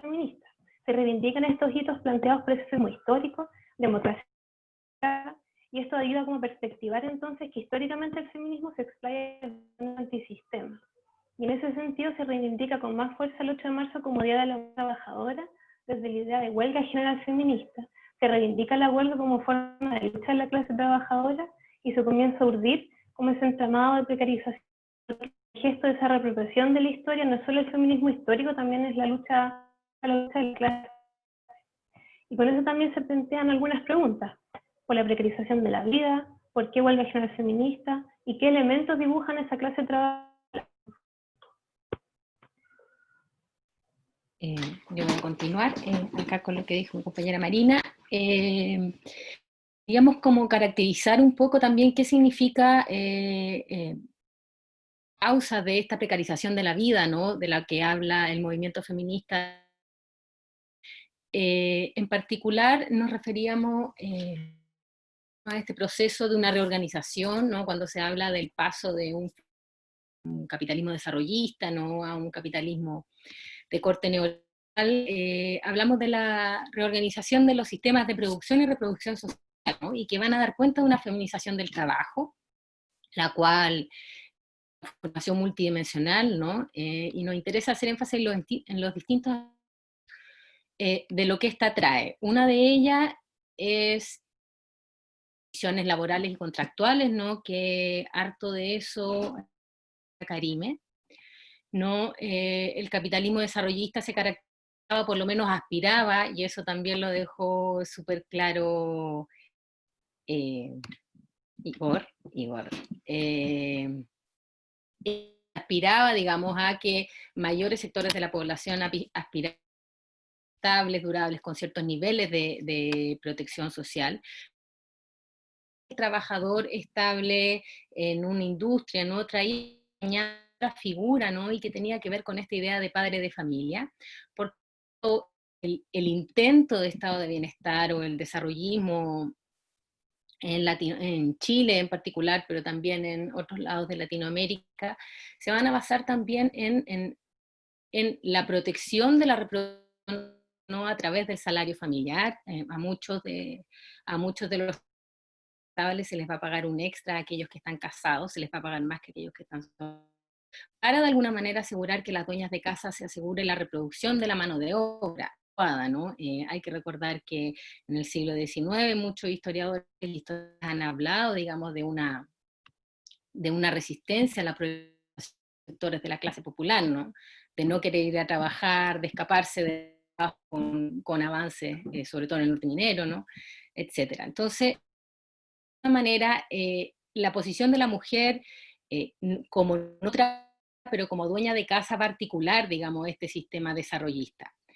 feminista. Se reivindican estos hitos planteados por ese feminismo histórico, democracia, y esto ayuda como a perspectivar entonces que históricamente el feminismo se explaya en un antisistema. Y en ese sentido se reivindica con más fuerza el 8 de marzo como Día de la Trabajadora, desde la idea de huelga general feminista. Se reivindica la huelga como forma de lucha de la clase trabajadora y se comienza a urdir como ese entramado de precarización. El gesto de esa reapropiación de la historia no es solo el feminismo histórico, también es la lucha de la clase. Y con eso también se plantean algunas preguntas, por la precarización de la vida, por qué huelga general feminista y qué elementos dibujan esa clase de trabajo. Yo voy a continuar acá con lo que dijo mi compañera Marina. Digamos, como caracterizar un poco también qué significa causa de esta precarización de la vida, ¿no?, de la que habla el movimiento feminista. En particular nos referíamos a este proceso de una reorganización, ¿no?, cuando se habla del paso de un capitalismo desarrollista, ¿no?, a un capitalismo de corte neoliberal. Hablamos de la reorganización de los sistemas de producción y reproducción social, ¿no?, y que van a dar cuenta de una feminización del trabajo, la cual formación multidimensional, ¿no? Y nos interesa hacer énfasis en los distintos de lo que esta trae. Una de ellas es condiciones laborales y contractuales, ¿no?, que harto de eso Karime, ¿no? El capitalismo desarrollista se caracterizaba, por lo menos aspiraba, y eso también lo dejó súper claro Igor, aspiraba, digamos, a que mayores sectores de la población aspiraran estables, durables, con ciertos niveles de protección social. El trabajador estable en una industria, en otra, y otra figura, ¿no?, y que tenía que ver con esta idea de padre de familia. Por tanto, el intento de estado de bienestar o el desarrollismo en Chile en particular, pero también en otros lados de Latinoamérica, se van a basar también en la protección de la reproducción, ¿no?, a través del salario familiar. A muchos de los estables se les va a pagar un extra a aquellos que están casados, se les va a pagar más que a aquellos que están solos, para de alguna manera asegurar que las dueñas de casa se asegure la reproducción de la mano de obra adecuada, ¿no? Hay que recordar que en el siglo XIX muchos historiadores han hablado, digamos, de una resistencia a la prohibición de sectores de la clase popular, ¿no?, de no querer ir a trabajar, de escaparse de trabajo con avances, sobre todo en el norte minero, ¿no?, etcétera. Entonces, de alguna manera, la posición de la mujer como no trabaja, pero como dueña de casa particular, digamos, este sistema desarrollista. El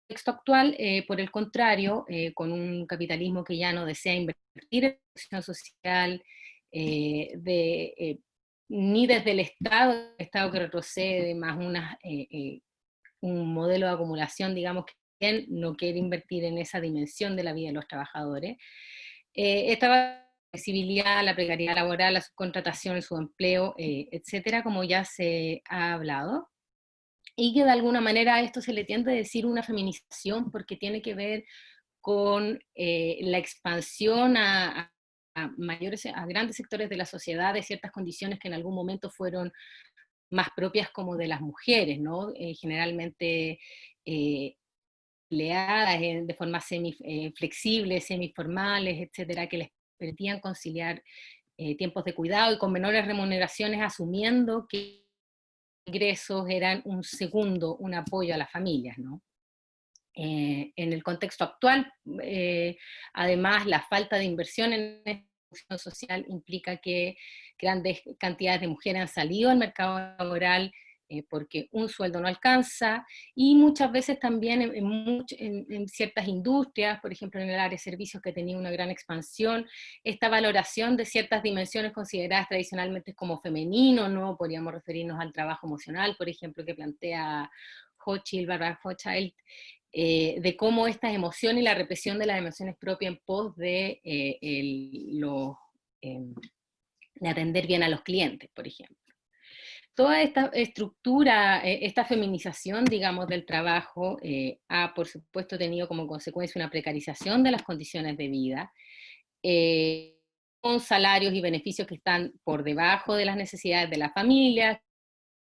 contexto actual, por el contrario, con un capitalismo que ya no desea invertir en la producción social, ni desde el Estado que retrocede, más un modelo de acumulación, digamos, que no quiere invertir en esa dimensión de la vida de los trabajadores. Esta flexibilidad, la precariedad laboral, la subcontratación, el subempleo, etcétera, como ya se ha hablado, y que de alguna manera a esto se le tiende a decir una feminización, porque tiene que ver con la expansión a grandes sectores de la sociedad de ciertas condiciones que en algún momento fueron más propias como de las mujeres, ¿no? Generalmente empleadas de forma flexibles, semiformales, etcétera, que les permitían conciliar tiempos de cuidado y con menores remuneraciones, asumiendo que ingresos eran un apoyo a las familias, ¿no? En el contexto actual, además, la falta de inversión en esta producción social implica que grandes cantidades de mujeres han salido al mercado laboral porque un sueldo no alcanza, y muchas veces también en ciertas industrias, por ejemplo en el área de servicios, que tenía una gran expansión, esta valoración de ciertas dimensiones consideradas tradicionalmente como femenino, ¿no? Podríamos referirnos al trabajo emocional, por ejemplo, que plantea Barbara Hochschild, de cómo estas emociones y la represión de las emociones propias en pos de atender bien a los clientes, por ejemplo. Toda esta estructura, esta feminización, digamos, del trabajo, ha, por supuesto, tenido como consecuencia una precarización de las condiciones de vida, con salarios y beneficios que están por debajo de las necesidades de la familia,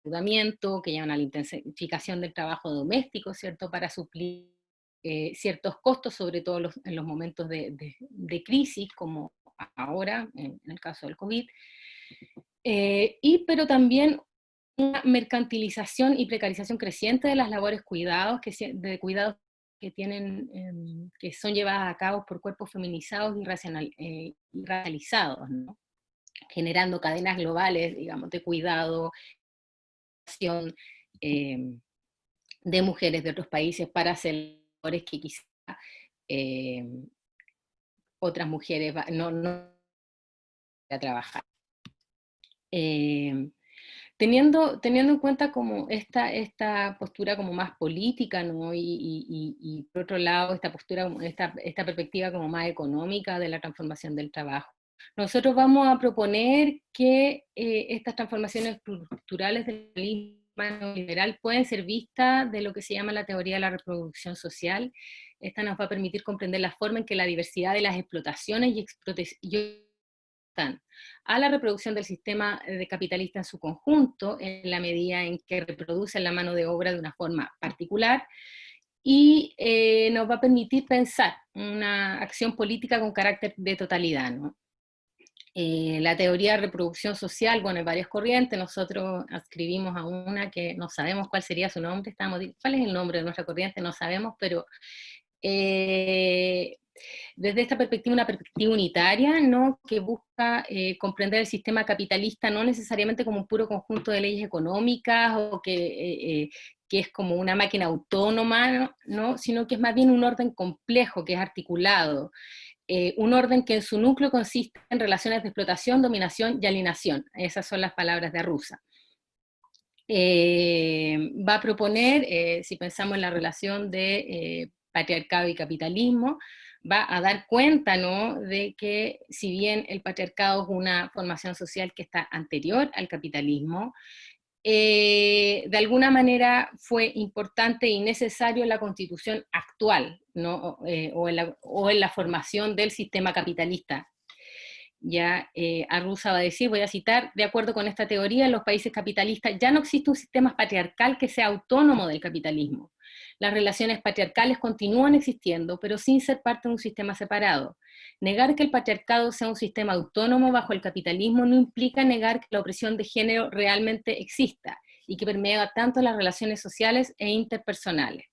endeudamiento, que llevan a la intensificación del trabajo doméstico, ¿cierto?, para suplir ciertos costos, sobre todo en los momentos de crisis, como ahora, en el caso del COVID, pero también una mercantilización y precarización creciente de las labores de cuidados que son llevadas a cabo por cuerpos feminizados y racializados, ¿no? Generando cadenas globales, digamos, de cuidado, de mujeres de otros países para hacer labores que quizá otras mujeres no a trabajar. Teniendo en cuenta como esta postura como más política, ¿no? Y por otro lado esta postura, esta perspectiva como más económica de la transformación del trabajo, nosotros vamos a proponer que estas transformaciones estructurales del liberalismo liberal pueden ser vistas de lo que se llama la teoría de la reproducción social. Esta nos va a permitir comprender la forma en que la diversidad de las explotaciones y a la reproducción del sistema capitalista en su conjunto, en la medida en que reproduce la mano de obra de una forma particular, y nos va a permitir pensar una acción política con carácter de totalidad, ¿no? La teoría de reproducción social, bueno, hay varias corrientes, nosotros adscribimos a una que no sabemos cuál sería su nombre, ¿cuál es el nombre de nuestra corriente? No sabemos, pero desde esta perspectiva, una perspectiva unitaria, ¿no? Que busca comprender el sistema capitalista no necesariamente como un puro conjunto de leyes económicas o que es como una máquina autónoma, ¿no? Sino que es más bien un orden complejo, que es articulado, un orden que en su núcleo consiste en relaciones de explotación, dominación y alienación. Esas son las palabras de Arruzza. Va a proponer, si pensamos en la relación de patriarcado y capitalismo, va a dar cuenta, ¿no?, de que si bien el patriarcado es una formación social que está anterior al capitalismo, de alguna manera fue importante y necesario en la constitución actual, ¿no? O en la formación del sistema capitalista. Ya Arruzza va a decir, voy a citar, de acuerdo con esta teoría, en los países capitalistas ya no existe un sistema patriarcal que sea autónomo del capitalismo. Las relaciones patriarcales continúan existiendo, pero sin ser parte de un sistema separado. Negar que el patriarcado sea un sistema autónomo bajo el capitalismo no implica negar que la opresión de género realmente exista y que permea tanto las relaciones sociales e interpersonales.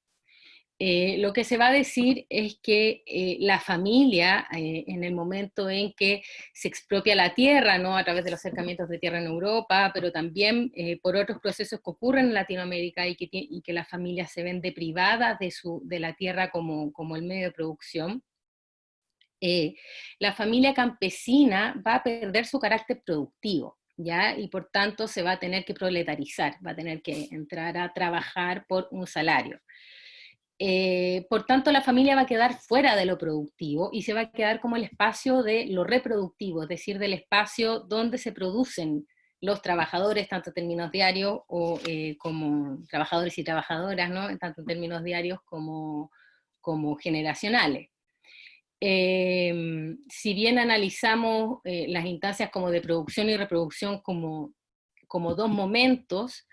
Lo que se va a decir es que la familia, en el momento en que se expropia la tierra, ¿no?, a través de los acercamientos de tierra en Europa, pero también por otros procesos que ocurren en Latinoamérica y que las familias se ven deprivadas de la tierra como el medio de producción, la familia campesina va a perder su carácter productivo, ¿ya? Y por tanto se va a tener que proletarizar, va a tener que entrar a trabajar por un salario. Por tanto, la familia va a quedar fuera de lo productivo y se va a quedar como el espacio de lo reproductivo, es decir, del espacio donde se producen los trabajadores, tanto en términos diarios como trabajadores y trabajadoras, ¿no?, tanto en términos diarios como generacionales. Si bien analizamos las instancias como de producción y reproducción como dos momentos,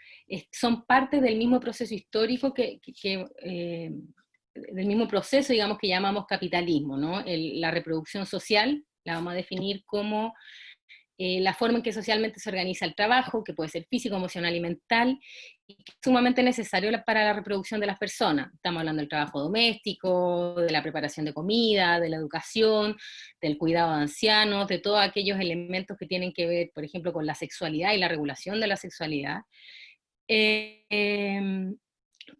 son parte del mismo proceso histórico del mismo proceso, digamos, que llamamos capitalismo, ¿no? La reproducción social la vamos a definir como la forma en que socialmente se organiza el trabajo, que puede ser físico, emocional y mental, y que es sumamente necesario para la reproducción de las personas. Estamos hablando del trabajo doméstico, de la preparación de comida, de la educación, del cuidado de ancianos, de todos aquellos elementos que tienen que ver, por ejemplo, con la sexualidad y la regulación de la sexualidad.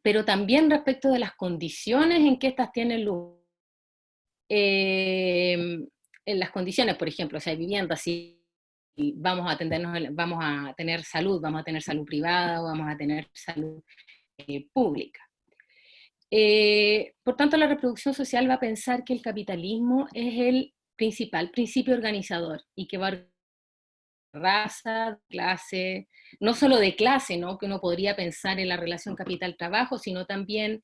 Pero también respecto de las condiciones en que éstas tienen lugar. En las condiciones, por ejemplo, si hay vivienda, si vamos a tener salud privada o vamos a tener salud pública. Por tanto, la reproducción social va a pensar que el capitalismo es el principal principio organizador y que va a raza, clase, no solo de clase, ¿no?, que uno podría pensar en la relación capital-trabajo, sino también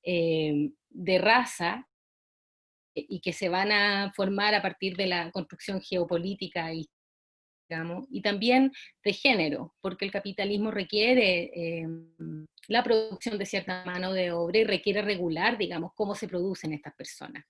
de raza, y que se van a formar a partir de la construcción geopolítica y también de género, porque el capitalismo requiere la producción de cierta mano de obra y requiere regular, digamos, cómo se producen estas personas.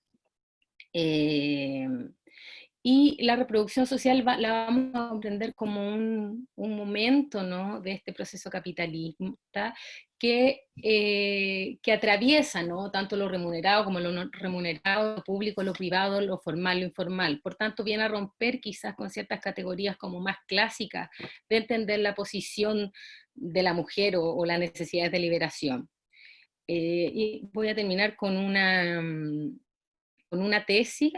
Y la reproducción social la vamos a comprender como un momento, ¿no?, de este proceso capitalista que atraviesa, ¿no?, tanto lo remunerado como lo no remunerado, lo público, lo privado, lo formal, lo informal. Por tanto, viene a romper quizás con ciertas categorías como más clásicas de entender la posición de la mujer o las necesidades de liberación. Y voy a terminar con una tesis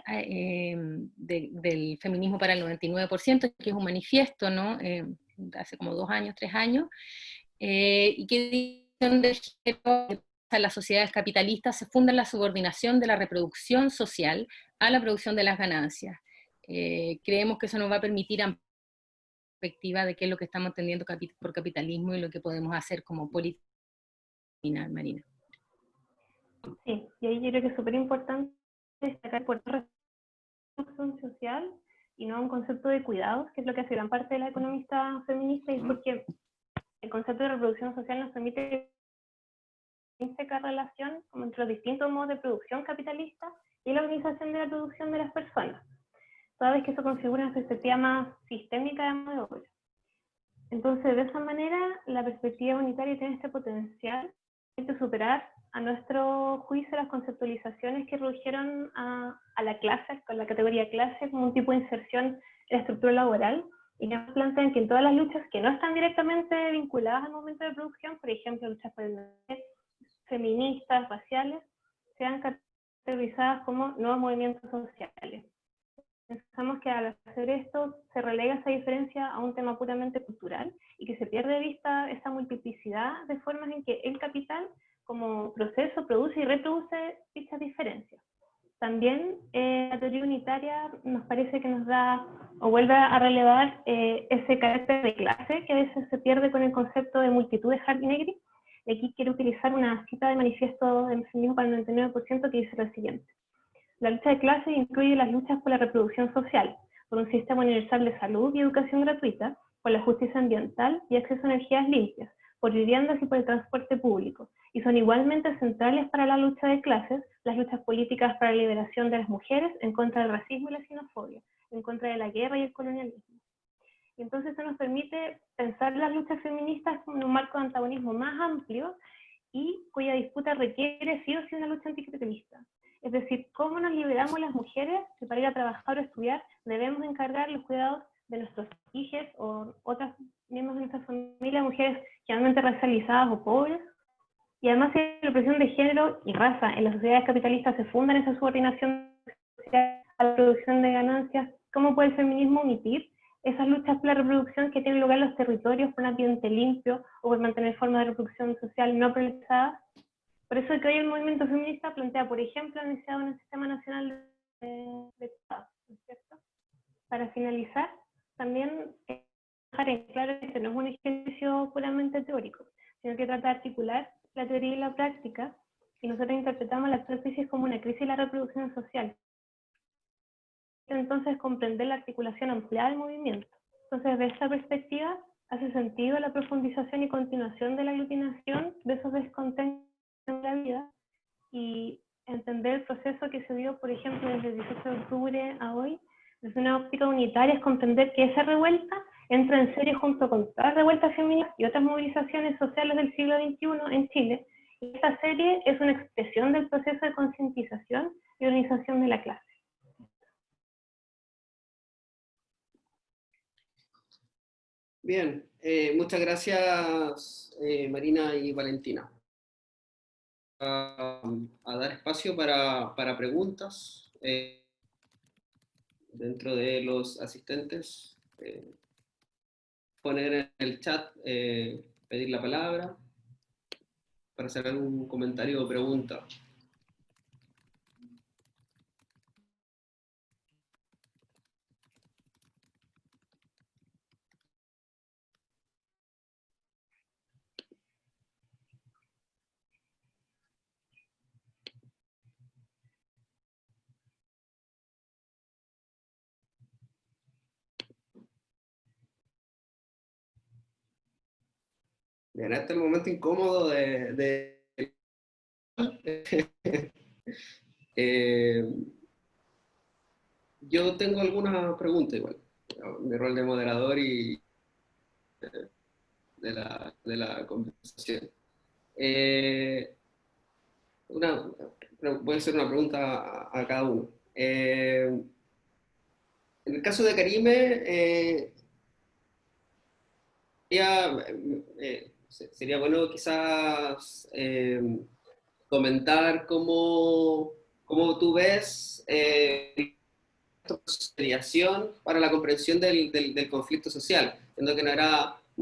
del feminismo para el 99%, que es un manifiesto, ¿no?, hace como 2 años, 3 años, y que de género en las sociedades capitalistas se funda en la subordinación de la reproducción social a la producción de las ganancias. Creemos que eso nos va a permitir ampliar la perspectiva de qué es lo que estamos entendiendo por capitalismo y lo que podemos hacer como política, Marina. Sí, y ahí yo creo que es súper importante destacar por la reproducción social y no un concepto de cuidados, que es lo que hace gran parte de la economista feminista, y es porque el concepto de reproducción social nos permite esta relación como entre los distintos modos de producción capitalista y la organización de la producción de las personas, toda vez que eso configura una perspectiva más sistémica de mano de obra. Entonces, de esa manera, la perspectiva unitaria tiene este potencial de superar, a nuestro juicio, las conceptualizaciones que redujeron a la clase, con la categoría clase, como un tipo de inserción en la estructura laboral, y que plantean que en todas las luchas que no están directamente vinculadas al momento de producción, por ejemplo, luchas por el derecho, feministas, raciales, sean categorizadas como nuevos movimientos sociales. Pensamos que al hacer esto se relega esa diferencia a un tema puramente cultural y que se pierde de vista esa multiplicidad de formas en que el capital como proceso produce y reproduce dichas diferencias. También la teoría unitaria nos parece que nos da o vuelve a relevar ese carácter de clase que a veces se pierde con el concepto de multitud de Hart-Negri. Y aquí quiero utilizar una cita de manifiesto del feminismo para el 99% que dice lo siguiente: la lucha de clase incluye las luchas por la reproducción social, por un sistema universal de salud y educación gratuita, por la justicia ambiental y acceso a energías limpias, por viviendas y por el transporte público, y son igualmente centrales para la lucha de clases las luchas políticas para la liberación de las mujeres en contra del racismo y la xenofobia, en contra de la guerra y el colonialismo. Y entonces eso nos permite pensar las luchas feministas en un marco de antagonismo más amplio y cuya disputa requiere sí o sí una lucha anticapitalista. Es decir, cómo nos liberamos las mujeres que para ir a trabajar o estudiar debemos encargar los cuidados de nuestros hijos o otros miembros de nuestra familia, mujeres generalmente racializadas o pobres. Y además, si la opresión de género y raza en las sociedades capitalistas se funda en esa subordinación social a la producción de ganancias, ¿cómo puede el feminismo omitir esas luchas por la reproducción que tienen lugar en los territorios por un ambiente limpio o por mantener formas de reproducción social no priorizadas? Por eso es que hoy el movimiento feminista plantea, por ejemplo, la necesidad de un sistema nacional de cuidados, ¿no es cierto? Para finalizar, también dejar en claro que este no es un ejercicio puramente teórico, sino que trata de articular la teoría y la práctica, y nosotros interpretamos la actual crisis como una crisis de la reproducción social. Entonces, comprender la articulación ampliada del movimiento. Entonces, desde esta perspectiva, hace sentido la profundización y continuación de la aglutinación de esos descontentos en la vida, y entender el proceso que se dio, por ejemplo, desde el 18 de octubre a hoy, desde una óptica unitaria, es comprender que esa revuelta entra en serie junto con todas las revueltas feministas y otras movilizaciones sociales del siglo XXI en Chile, y esta serie es una expresión del proceso de concientización y organización de la clase. Bien, muchas gracias Marina y Valentina. A dar espacio para preguntas dentro de los asistentes. Poner en el chat, pedir la palabra para hacer algún comentario o pregunta. Bien, este es el momento incómodo yo tengo alguna pregunta igual, mi rol de moderador y de la conversación. Voy a hacer una pregunta a cada uno. En el caso de Karime, sería bueno quizás comentar cómo tú ves mediación para la comprensión del conflicto social, siendo que no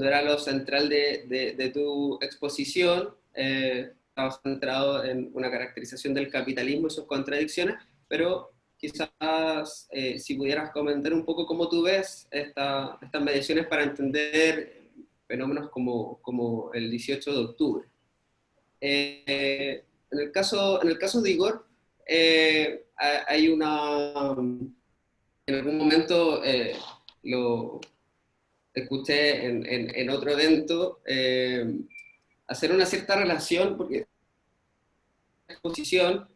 era lo central de tu exposición, estaba centrado en una caracterización del capitalismo y sus contradicciones, pero quizás si pudieras comentar un poco cómo tú ves estas mediaciones para entender fenómenos como el 18 de octubre. En el caso de Igor, hay en algún momento lo escuché en otro evento, hacer una cierta relación, porque la exposición,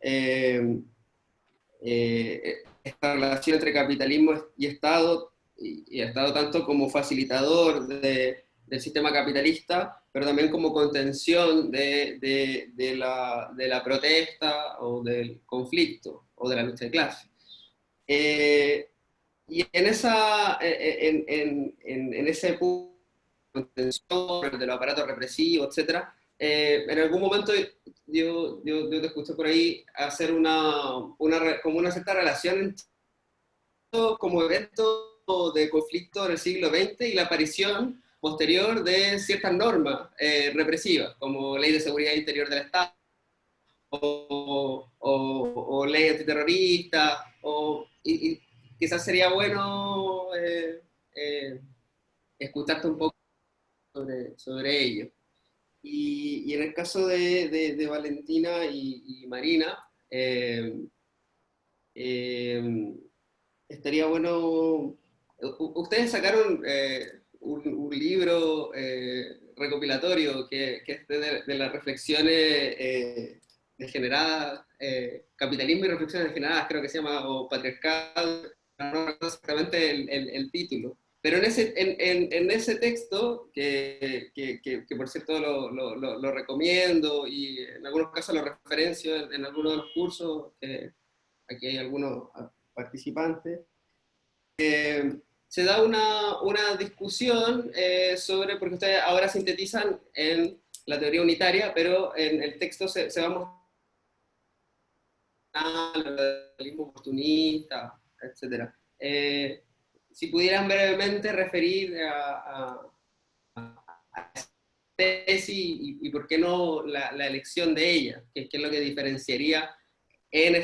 esta relación entre capitalismo y Estado, y Estado tanto como facilitador del sistema capitalista, pero también como contención de la protesta o del conflicto o de la lucha de clase. Y en ese punto de contención, de los aparatos represivos, etcétera, en algún momento yo te escuché por ahí hacer como una cierta relación entre como evento de conflicto en el siglo XX y la aparición posterior de ciertas normas represivas, como ley de seguridad interior del Estado, o ley antiterrorista, y quizás sería bueno escucharte un poco sobre ello. Y en el caso de Valentina y Marina, estaría bueno, ustedes sacaron un libro recopilatorio que es de las reflexiones degeneradas, capitalismo y reflexiones degeneradas, creo que se llama, o patriarcado, no recuerdo exactamente el título. Pero en ese texto, que por cierto lo recomiendo y en algunos casos lo referencio en algunos de los cursos, aquí hay algunos participantes, se da una discusión sobre, porque ustedes ahora sintetizan en la teoría unitaria, pero en el texto se va mostrando el capitalismo oportunista, etc. Si pudieran brevemente referir a esa tesis y por qué no la elección de ella, que es lo que diferenciaría en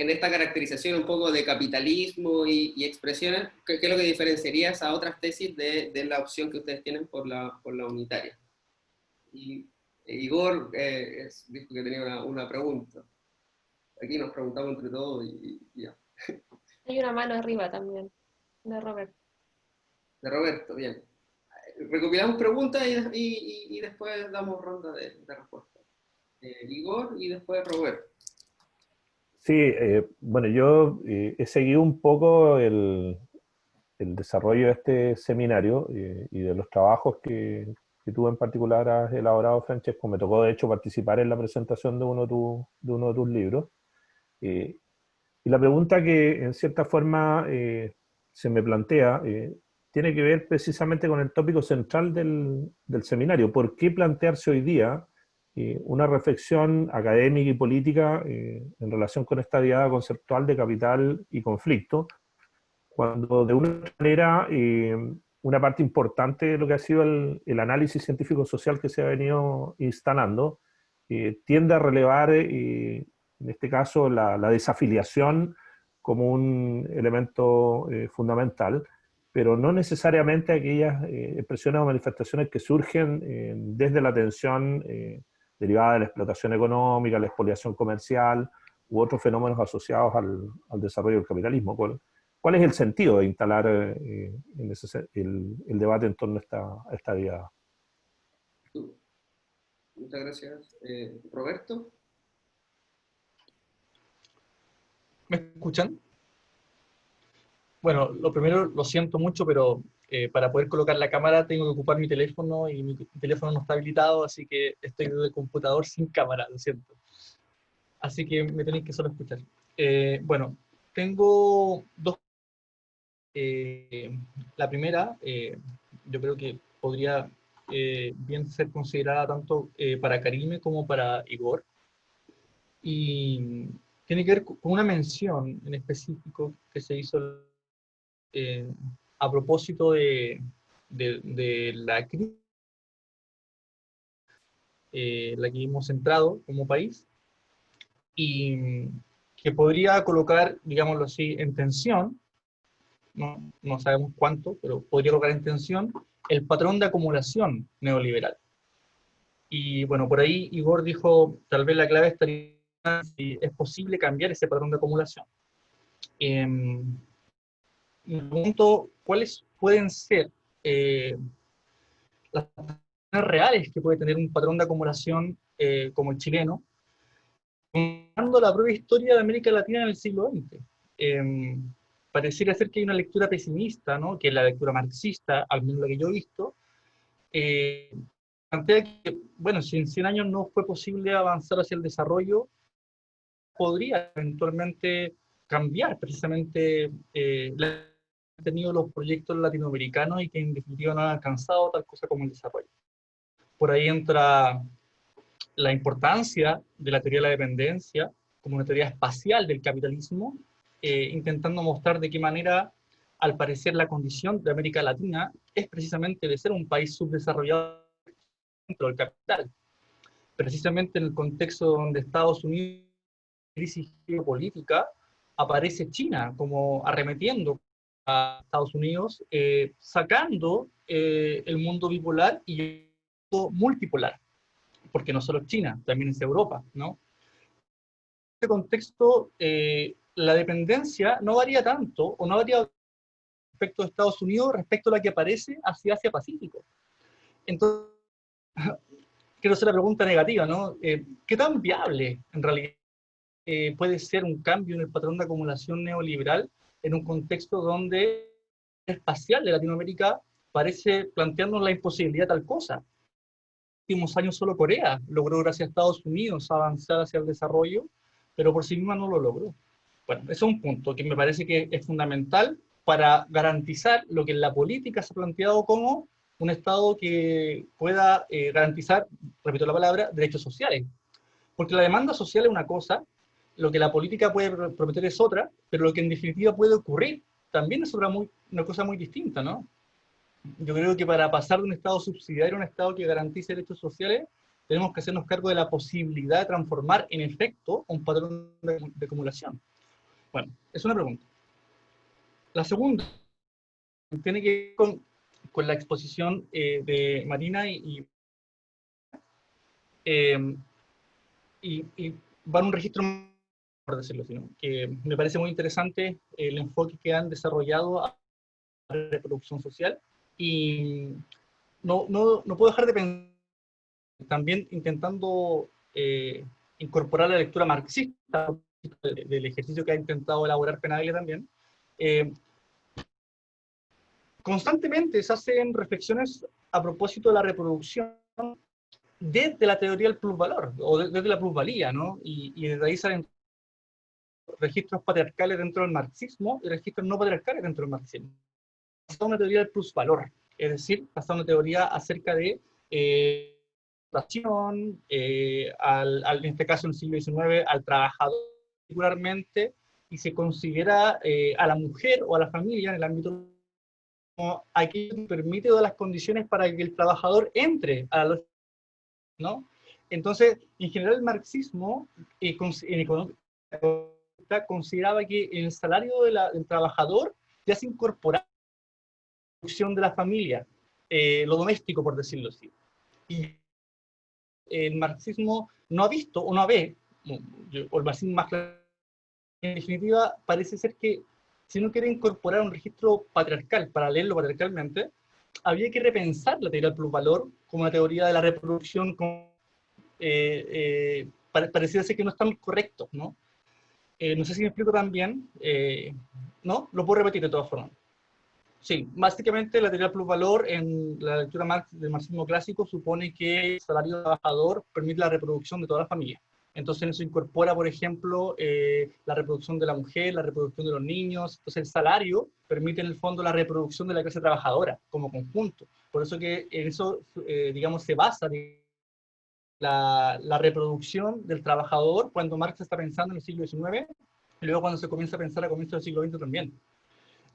esta caracterización un poco de capitalismo y expresiones, ¿qué es lo que diferenciaría esas otras tesis de la opción que ustedes tienen por la unitaria? Y Igor dijo que tenía una pregunta. Aquí nos preguntamos entre todos y ya. Hay una mano arriba también, de Robert. De Roberto, bien. Recopilamos preguntas y después damos ronda de respuestas. Igor y después Roberto. Sí, bueno, yo he seguido un poco el desarrollo de este seminario y de los trabajos que tú en particular has elaborado, Francesco. Me tocó, de hecho, participar en la presentación de uno de tus libros. Y la pregunta que, en cierta forma, se me plantea tiene que ver precisamente con el tópico central del seminario. ¿Por qué plantearse hoy día una reflexión académica y política en relación con esta diada conceptual de capital y conflicto, cuando de una manera una parte importante de lo que ha sido el análisis científico-social que se ha venido instalando tiende a relevar, en este caso, la desafiliación como un elemento fundamental, pero no necesariamente aquellas expresiones o manifestaciones que surgen desde la tensión derivada de la explotación económica, la expoliación comercial u otros fenómenos asociados al desarrollo del capitalismo. ¿Cuál es el sentido de instalar el debate en torno a esta diada? Muchas gracias. Roberto. ¿Me escuchan? Bueno, lo primero, lo siento mucho, pero para poder colocar la cámara tengo que ocupar mi teléfono y mi teléfono no está habilitado, así que estoy desde el computador sin cámara, lo siento. Así que me tenéis que solo escuchar. Bueno, tengo dos. La primera, yo creo que podría bien ser considerada tanto para Karime como para Igor. Y tiene que ver con una mención en específico que se hizo eh, a propósito de la crisis la que hemos entrado como país y que podría colocar, digámoslo así, en tensión, no sabemos cuánto, pero podría colocar en tensión el patrón de acumulación neoliberal. Y bueno, por ahí Igor dijo, tal vez la clave estaría si es posible cambiar ese patrón de acumulación. Me pregunto cuáles pueden ser las reales que puede tener un patrón de acumulación como el chileno, contando la propia historia de América Latina en el siglo XX. Pareciera ser que hay una lectura pesimista, ¿no? Que es la lectura marxista, al menos la que yo he visto, plantea que, bueno, si en 100 años no fue posible avanzar hacia el desarrollo, podría eventualmente cambiar precisamente han tenido los proyectos latinoamericanos y que en definitiva no han alcanzado tal cosa como el desarrollo. Por ahí entra la importancia de la teoría de la dependencia como una teoría espacial del capitalismo, intentando mostrar de qué manera, al parecer, la condición de América Latina es precisamente de ser un país subdesarrollado dentro del capital. Precisamente en el contexto donde Estados Unidos crisis geopolítica, aparece China como arremetiendo a Estados Unidos, sacando el mundo bipolar y el mundo multipolar, porque no solo es China, también es Europa, ¿no? En este contexto, la dependencia no varía tanto, o no varía respecto a Estados Unidos, respecto a la que aparece hacia Asia-Pacífico. Entonces, quiero hacer la pregunta negativa, ¿no? ¿Qué tan viable, en realidad, puede ser un cambio en el patrón de acumulación neoliberal en un contexto donde el espacial de Latinoamérica parece plantearnos la imposibilidad de tal cosa? En los últimos años solo Corea logró, gracias a Estados Unidos, avanzar hacia el desarrollo, pero por sí misma no lo logró. Bueno, ese es un punto que me parece que es fundamental para garantizar lo que en la política se ha planteado como un Estado que pueda garantizar, repito la palabra, derechos sociales. Porque la demanda social es una cosa, lo que la política puede prometer es otra, pero lo que en definitiva puede ocurrir también es una cosa muy distinta, ¿no? Yo creo que para pasar de un Estado subsidiario a un Estado que garantice derechos sociales, tenemos que hacernos cargo de la posibilidad de transformar en efecto un patrón de acumulación. Bueno, es una pregunta. La segunda tiene que ver con la exposición de Marina y va en un registro, por decirlo así, ¿no? Que me parece muy interesante el enfoque que han desarrollado a la reproducción social y no puedo dejar de pensar también intentando incorporar la lectura marxista del ejercicio que ha intentado elaborar Penaglia también. Constantemente se hacen reflexiones a propósito de la reproducción desde la teoría del plusvalor, o desde la plusvalía, ¿no? Y desde ahí salen registros patriarcales dentro del marxismo y registros no patriarcales dentro del marxismo. Basada en una teoría del plusvalor, es decir, basada en una teoría acerca de en este caso en el siglo XIX, al trabajador particularmente, y se considera a la mujer o a la familia en el ámbito como aquello que permite todas las condiciones para que el trabajador entre a la, ¿no? Entonces, en general el marxismo en economía consideraba que el salario del trabajador ya se incorporaba a la producción de la familia, lo doméstico, por decirlo así. Y el marxismo no ha visto, o no ve, o el marxismo más claro, en definitiva, parece ser que si uno quiere incorporar un registro patriarcal para leerlo patriarcalmente, había que repensar la teoría del plusvalor como una teoría de la reproducción, pareciera ser que no están correctos, ¿no? No sé si me explico tan bien. ¿No? Lo puedo repetir de todas formas. Sí, básicamente la teoría del plusvalor en la lectura del marxismo clásico supone que el salario trabajador permite la reproducción de toda la familia. Entonces en eso incorpora, por ejemplo, la reproducción de la mujer, la reproducción de los niños. Entonces el salario permite en el fondo la reproducción de la clase trabajadora como conjunto. Por eso que en eso, digamos, se basa la reproducción del trabajador cuando Marx está pensando en el siglo XIX y luego cuando se comienza a pensar a comienzos del siglo XX también.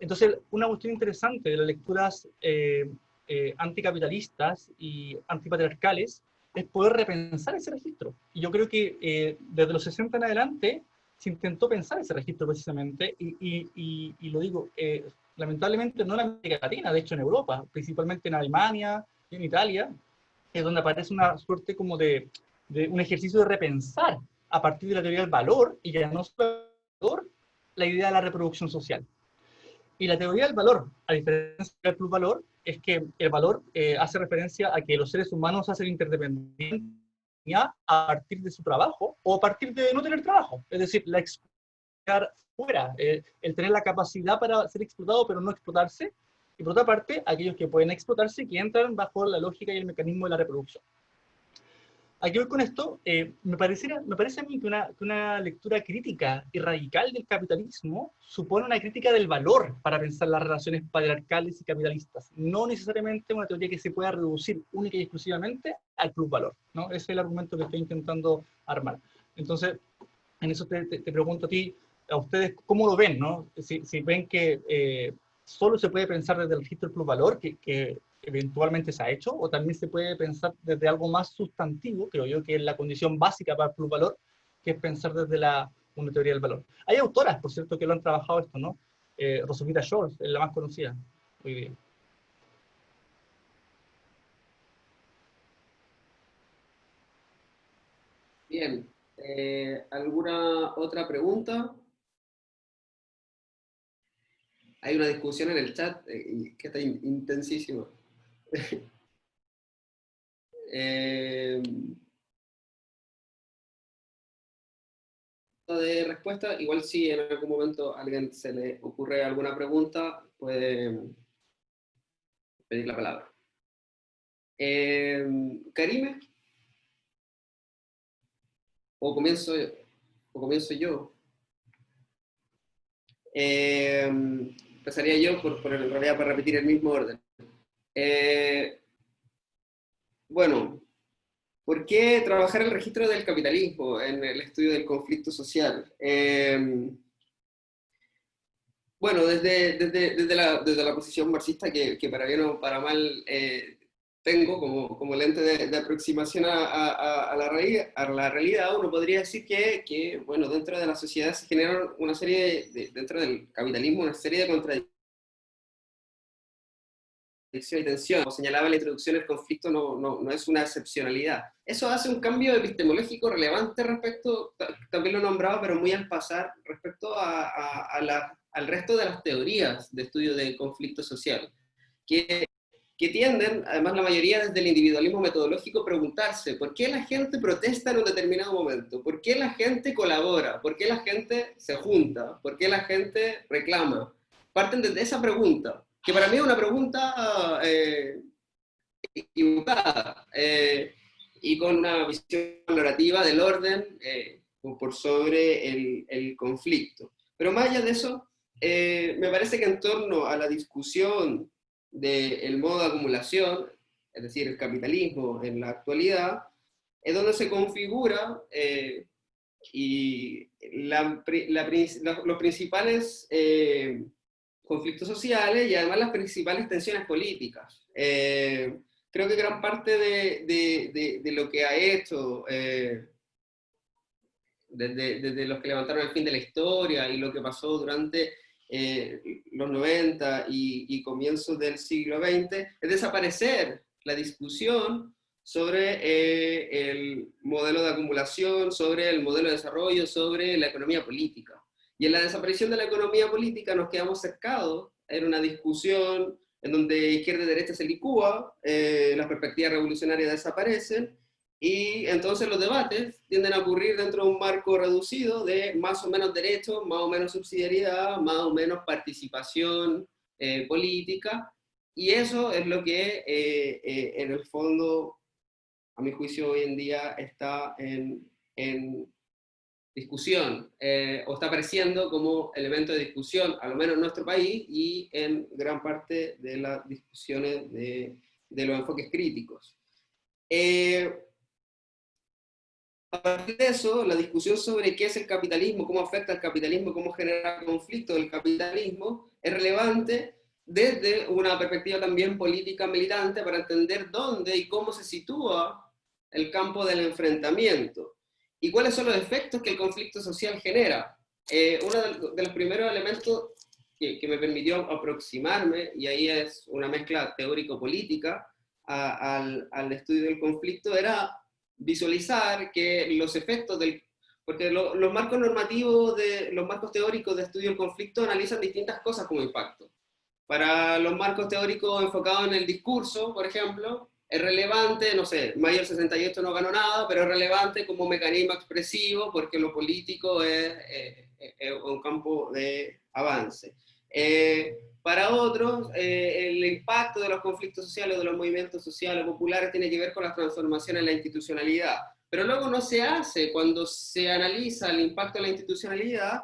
Entonces, una cuestión interesante de las lecturas anticapitalistas y antipatriarcales es poder repensar ese registro. Y yo creo que desde los 60 en adelante se intentó pensar ese registro precisamente, y lo digo, lamentablemente no en América Latina, de hecho en Europa, principalmente en Alemania y en Italia, es donde aparece una suerte como de un ejercicio de repensar a partir de la teoría del valor, y ya no solo el valor, la idea de la reproducción social. Y la teoría del valor, a diferencia del plusvalor, es que el valor hace referencia a que los seres humanos hacen interdependencia a partir de su trabajo o a partir de no tener trabajo. Es decir, la explotar fuera, el tener la capacidad para ser explotado pero no explotarse. Y por otra parte, aquellos que pueden explotarse, que entran bajo la lógica y el mecanismo de la reproducción. Aquí voy con esto, me parece a mí que una lectura crítica y radical del capitalismo supone una crítica del valor para pensar las relaciones patriarcales y capitalistas, no necesariamente una teoría que se pueda reducir única y exclusivamente al plusvalor, ¿no? Ese es el argumento que estoy intentando armar. Entonces, en eso te pregunto a ustedes, ¿cómo lo ven, no? Si ven que solo se puede pensar desde el registro del plusvalor, que eventualmente se ha hecho, o también se puede pensar desde algo más sustantivo, creo yo que es la condición básica para el plusvalor, que es pensar desde una teoría del valor. Hay autoras, por cierto, que lo han trabajado esto, ¿no? Roswitha Scholz es la más conocida hoy día. Bien, ¿alguna otra pregunta? Hay una discusión en el chat que está intensísima. De respuesta, igual si en algún momento a alguien se le ocurre alguna pregunta, puede pedir la palabra. Karime, o comienzo yo. Empezaría yo en realidad para repetir el mismo orden. Bueno, ¿por qué trabajar el registro del capitalismo en el estudio del conflicto social? Bueno, desde la posición marxista que para bien o para mal tengo como lente de aproximación a la realidad, uno podría decir que bueno, dentro de la sociedad se generan una serie, dentro del capitalismo, una serie de contradicciones y tensión. Como señalaba en la introducción, el conflicto no es una excepcionalidad. Eso hace un cambio epistemológico relevante respecto, también lo nombraba, pero muy al pasar, respecto al resto de las teorías de estudio del conflicto social, que tienden, además la mayoría desde el individualismo metodológico, a preguntarse ¿por qué la gente protesta en un determinado momento? ¿Por qué la gente colabora? ¿Por qué la gente se junta? ¿Por qué la gente reclama? Parten desde esa pregunta, que para mí es una pregunta equivocada, y con una visión valorativa del orden por sobre el conflicto. Pero más allá de eso, me parece que en torno a la discusión del modo de acumulación, es decir, el capitalismo en la actualidad, es donde se configura y los principales conflictos sociales y además las principales tensiones políticas. Creo que gran parte de lo que ha hecho desde los que levantaron el fin de la historia y lo que pasó durante los 90 y comienzos del siglo XX, es desaparecer la discusión sobre el modelo de acumulación, sobre el modelo de desarrollo, sobre la economía política. Y en la desaparición de la economía política nos quedamos cercados en una discusión en donde izquierda y derecha se licúa, las perspectivas revolucionarias desaparecen, Y entonces los debates tienden a ocurrir dentro de un marco reducido de más o menos derechos, más o menos subsidiariedad, más o menos participación política, y eso es lo que en el fondo, a mi juicio, hoy en día está en discusión, o está apareciendo como elemento de discusión, a lo menos en nuestro país y en gran parte de las discusiones de los enfoques críticos. A partir de eso, la discusión sobre qué es el capitalismo, cómo afecta el capitalismo, cómo genera conflicto del capitalismo, es relevante desde una perspectiva también política militante para entender dónde y cómo se sitúa el campo del enfrentamiento y cuáles son los efectos que el conflicto social genera. Uno de los primeros elementos que me permitió aproximarme, y ahí es una mezcla teórico-política, al estudio del conflicto, era visualizar que los efectos porque los marcos normativos, los marcos teóricos de estudio del conflicto analizan distintas cosas como impacto. Para los marcos teóricos enfocados en el discurso, por ejemplo, es relevante, no sé, Mayo 68 no ganó nada, pero es relevante como mecanismo expresivo porque lo político es un campo de avance. Para otros, el impacto de los conflictos sociales, de los movimientos sociales populares, tiene que ver con las transformaciones en la institucionalidad. Pero luego no se hace, cuando se analiza el impacto de la institucionalidad,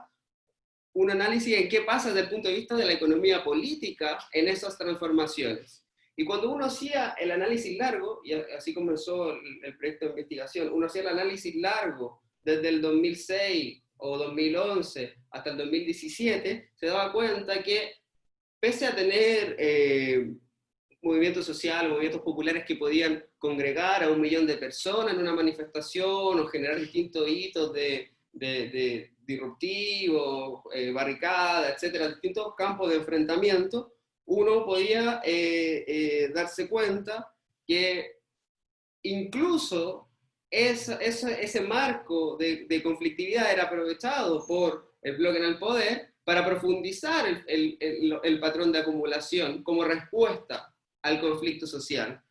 un análisis en qué pasa desde el punto de vista de la economía política en esas transformaciones. Y cuando uno hacía el análisis largo, y así comenzó el proyecto de investigación, uno hacía el análisis largo desde el 2006 o 2011 hasta el 2017, se daba cuenta que pese a tener movimientos sociales, movimientos populares que podían congregar a 1 millón de personas en una manifestación o generar distintos hitos de disruptivos, barricadas, etcétera, distintos campos de enfrentamiento, uno podía darse cuenta que incluso ese marco de conflictividad era aprovechado por el bloque en el poder para profundizar el patrón de acumulación como respuesta al conflicto social.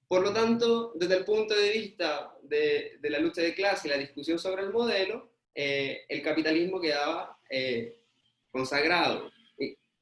Por lo tanto, desde el punto de vista de la lucha de clase y la discusión sobre el modelo, el capitalismo quedaba consagrado.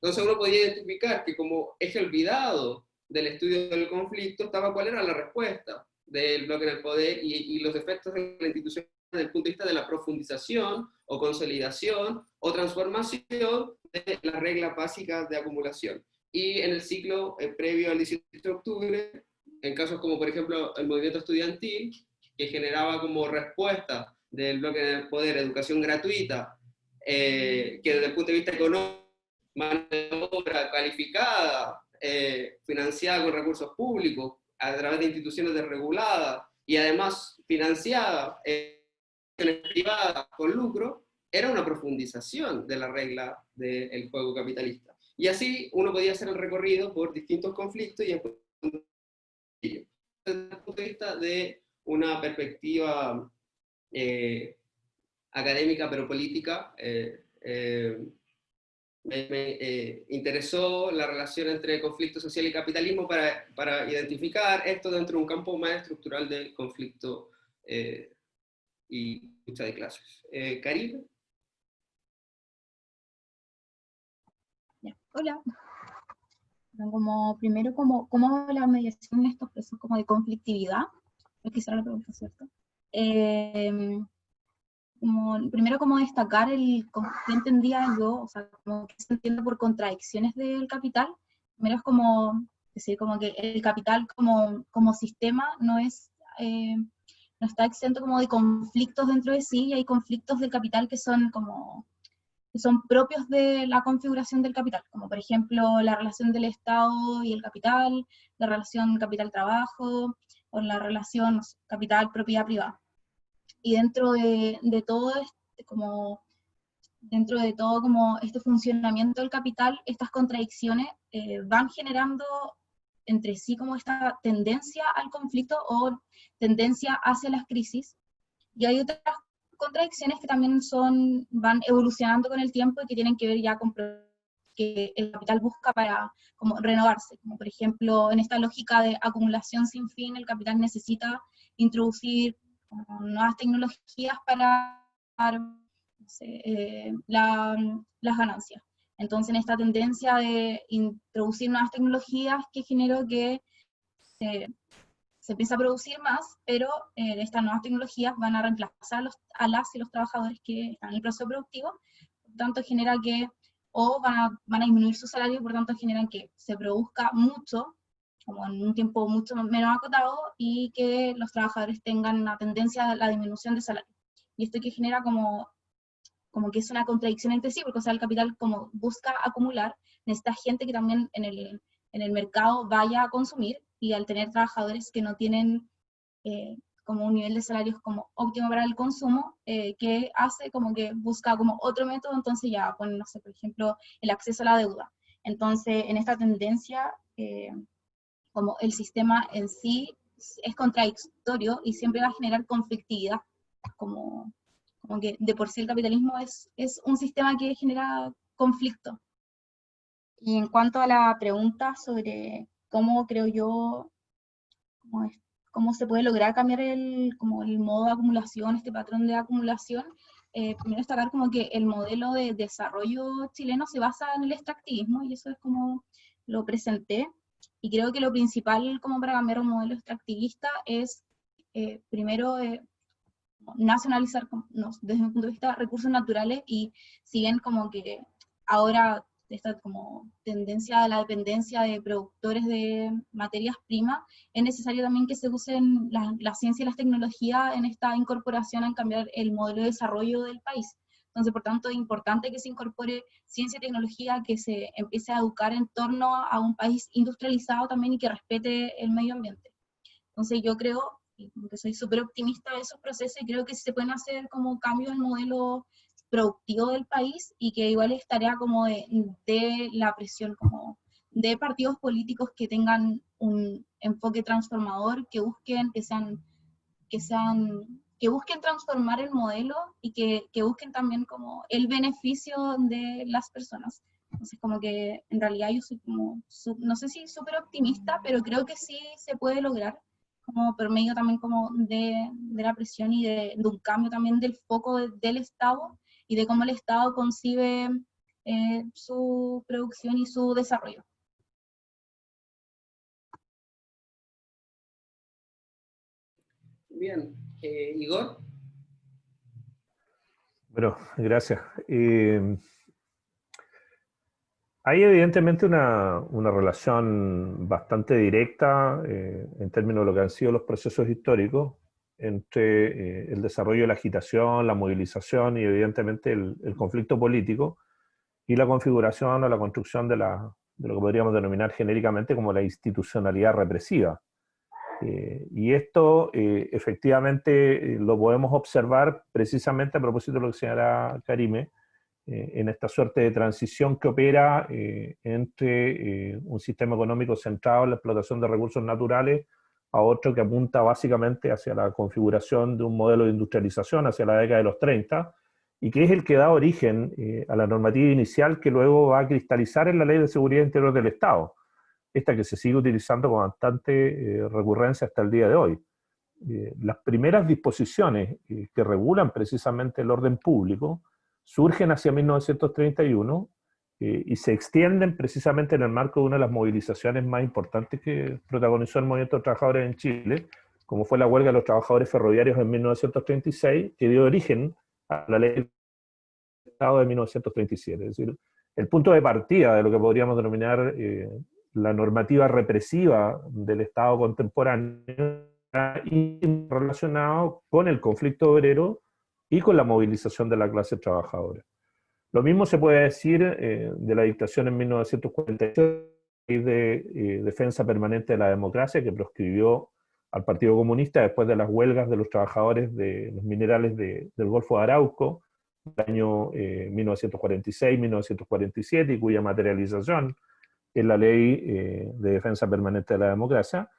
Entonces uno podía identificar que como eje olvidado del estudio del conflicto estaba cuál era la respuesta del bloque en el poder y los efectos de la institución desde el punto de vista de la profundización o consolidación o transformación de las reglas básicas de acumulación. Y en el ciclo previo al 18 de octubre, en casos como por ejemplo el movimiento estudiantil, que generaba como respuesta del bloque del poder educación gratuita, que desde el punto de vista económico, mano de obra calificada, financiada con recursos públicos, a través de instituciones desreguladas, y además financiada privada con lucro, era una profundización de la regla del juego capitalista. Y así uno podía hacer el recorrido por distintos conflictos y desde el punto de vista de una perspectiva académica pero política, me interesó la relación entre conflicto social y capitalismo para identificar esto dentro de un campo más estructural del conflicto y lucha de clases. Caribe. Hola. Primero, ¿cómo la mediación en estos procesos como de conflictividad? Es que será la pregunta, ¿cierto? Primero, como destacar qué entendía yo, o sea, como que se entiende por contradicciones del capital. Primero es como decir, como que el capital como sistema no está exento como de conflictos dentro de sí, y hay conflictos del capital que son propios de la configuración del capital, como por ejemplo la relación del Estado y el capital, la relación capital-trabajo, o la relación capital-propiedad privada. Y dentro de todo este funcionamiento del capital, estas contradicciones van generando entre sí como esta tendencia al conflicto o tendencia hacia las crisis, y hay otras contradicciones que también van evolucionando con el tiempo y que tienen que ver ya con que el capital busca para como renovarse, como por ejemplo en esta lógica de acumulación sin fin, el capital necesita introducir nuevas tecnologías para no sé, las ganancias. Entonces, en esta tendencia de introducir nuevas tecnologías que generó que se empieza a producir más, pero estas nuevas tecnologías van a reemplazar a las y los trabajadores que están en el proceso productivo, por tanto genera que, o van a disminuir su salario, por tanto generan que se produzca mucho, como en un tiempo mucho menos acotado, y que los trabajadores tengan una tendencia a la disminución de salario. Y esto que genera como que es una contradicción entre sí, porque o sea, el capital como busca acumular, necesita gente que también en el mercado vaya a consumir, y al tener trabajadores que no tienen como un nivel de salarios como óptimo para el consumo, que hace como que busca como otro método, entonces ya ponen, no sé, por ejemplo, el acceso a la deuda. Entonces, en esta tendencia, como el sistema en sí es contradictorio y siempre va a generar conflictividad, como que de por sí el capitalismo es un sistema que genera conflicto. Y en cuanto a la pregunta sobre cómo creo yo, cómo se puede lograr cambiar como el modo de acumulación, este patrón de acumulación, primero destacar como que el modelo de desarrollo chileno se basa en el extractivismo, y eso es como lo presenté, y creo que lo principal como para cambiar un modelo extractivista es, primero, nacionalizar, desde mi punto de vista, recursos naturales, y si bien como que ahora esta como tendencia a la dependencia de productores de materias primas, es necesario también que se usen la ciencia y las tecnologías en esta incorporación a cambiar el modelo de desarrollo del país. Entonces, por tanto, es importante que se incorpore ciencia y tecnología, que se empiece a educar en torno a un país industrializado también y que respete el medio ambiente. Entonces, yo creo, y como que soy súper optimista de esos procesos, y creo que se pueden hacer como cambios en el modelo productivo del país, y que igual es tarea como de la presión, como de partidos políticos que tengan un enfoque transformador, que busquen que busquen transformar el modelo, y que busquen también como el beneficio de las personas. Entonces, como que en realidad yo soy como, no sé si súper optimista, pero creo que sí se puede lograr, como por medio también como de la presión y de un cambio también del foco del Estado, y de cómo el Estado concibe su producción y su desarrollo. Bien. Igor. Bueno, gracias. Hay evidentemente una relación bastante directa en términos de lo que han sido los procesos históricos entre el desarrollo de la agitación, la movilización y evidentemente el conflicto político y la configuración o la construcción de lo que podríamos denominar genéricamente como la institucionalidad represiva. Y esto efectivamente lo podemos observar precisamente a propósito de lo que señala Karime, en esta suerte de transición que opera entre un sistema económico centrado en la explotación de recursos naturales a otro que apunta básicamente hacia la configuración de un modelo de industrialización hacia la década de los 30, y que es el que da origen a la normativa inicial que luego va a cristalizar en la Ley de Seguridad Interior del Estado, esta que se sigue utilizando con bastante recurrencia hasta el día de hoy. Las primeras disposiciones que regulan precisamente el orden público surgen hacia 1931 y se extienden precisamente en el marco de una de las movilizaciones más importantes que protagonizó el movimiento de trabajadores en Chile, como fue la huelga de los trabajadores ferroviarios en 1936, que dio origen a la Ley del Estado de 1937. Es decir, el punto de partida de lo que podríamos denominar la normativa represiva del Estado contemporáneo relacionado con el conflicto obrero y con la movilización de la clase trabajadora. Lo mismo se puede decir de la dictación en 1948 de defensa permanente de la democracia, que proscribió al Partido Comunista después de las huelgas de los trabajadores de los minerales del Golfo de Arauco, del año 1946-1947, y cuya materialización es la Ley de Defensa Permanente de la Democracia,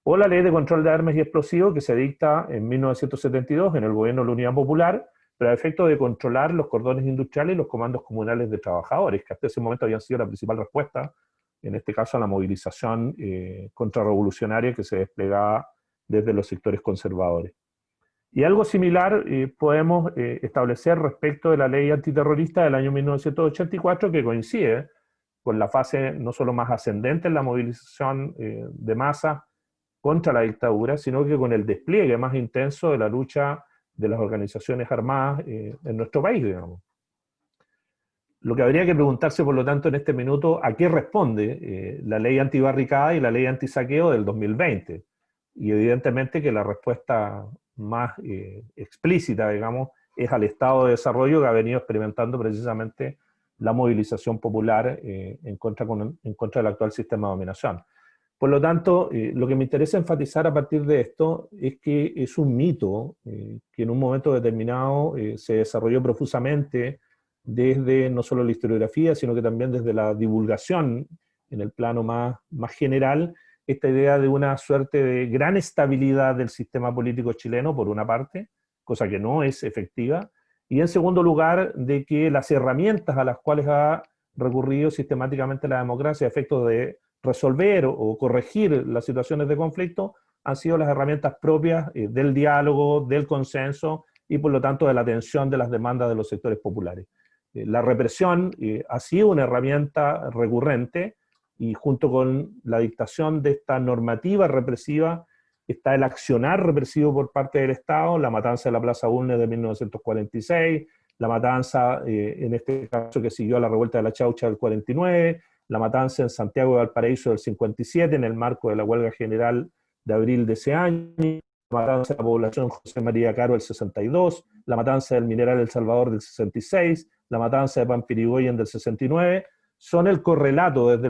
o la Ley de Control de Armas y Explosivos, que se dicta en 1972 en el gobierno de la Unidad Popular, pero a efecto de controlar los cordones industriales y los comandos comunales de trabajadores, que hasta ese momento habían sido la principal respuesta, en este caso a la movilización contrarrevolucionaria que se desplegaba desde los sectores conservadores. Y algo similar podemos establecer respecto de la ley antiterrorista del año 1984, que coincide con la fase no solo más ascendente en la movilización de masa contra la dictadura, sino que con el despliegue más intenso de la lucha de las organizaciones armadas en nuestro país, digamos. Lo que habría que preguntarse, por lo tanto, en este minuto, ¿a qué responde la ley antibarricada y la ley antisaqueo del 2020? Y evidentemente que la respuesta más explícita, digamos, es al estado de desarrollo que ha venido experimentando precisamente la movilización popular en contra del actual sistema de dominación. Por lo tanto, lo que me interesa enfatizar a partir de esto es que es un mito que en un momento determinado se desarrolló profusamente desde no solo la historiografía, sino que también desde la divulgación en el plano más general, esta idea de una suerte de gran estabilidad del sistema político chileno, por una parte, cosa que no es efectiva, y en segundo lugar, de que las herramientas a las cuales ha recurrido sistemáticamente la democracia a efectos de resolver o corregir las situaciones de conflicto han sido las herramientas propias del diálogo, del consenso y por lo tanto de la atención de las demandas de los sectores populares. La represión ha sido una herramienta recurrente y junto con la dictación de esta normativa represiva está el accionar represivo por parte del Estado, la matanza de la Plaza Bulnes de 1946, la matanza, en este caso que siguió a la revuelta de la Chaucha del 49, la matanza en Santiago de Valparaíso del 57 en el marco de la huelga general de abril de ese año, la matanza de la población José María Caro del 62, la matanza del Mineral El Salvador del 66, la matanza de Pampirigoyen del 69, son el correlato de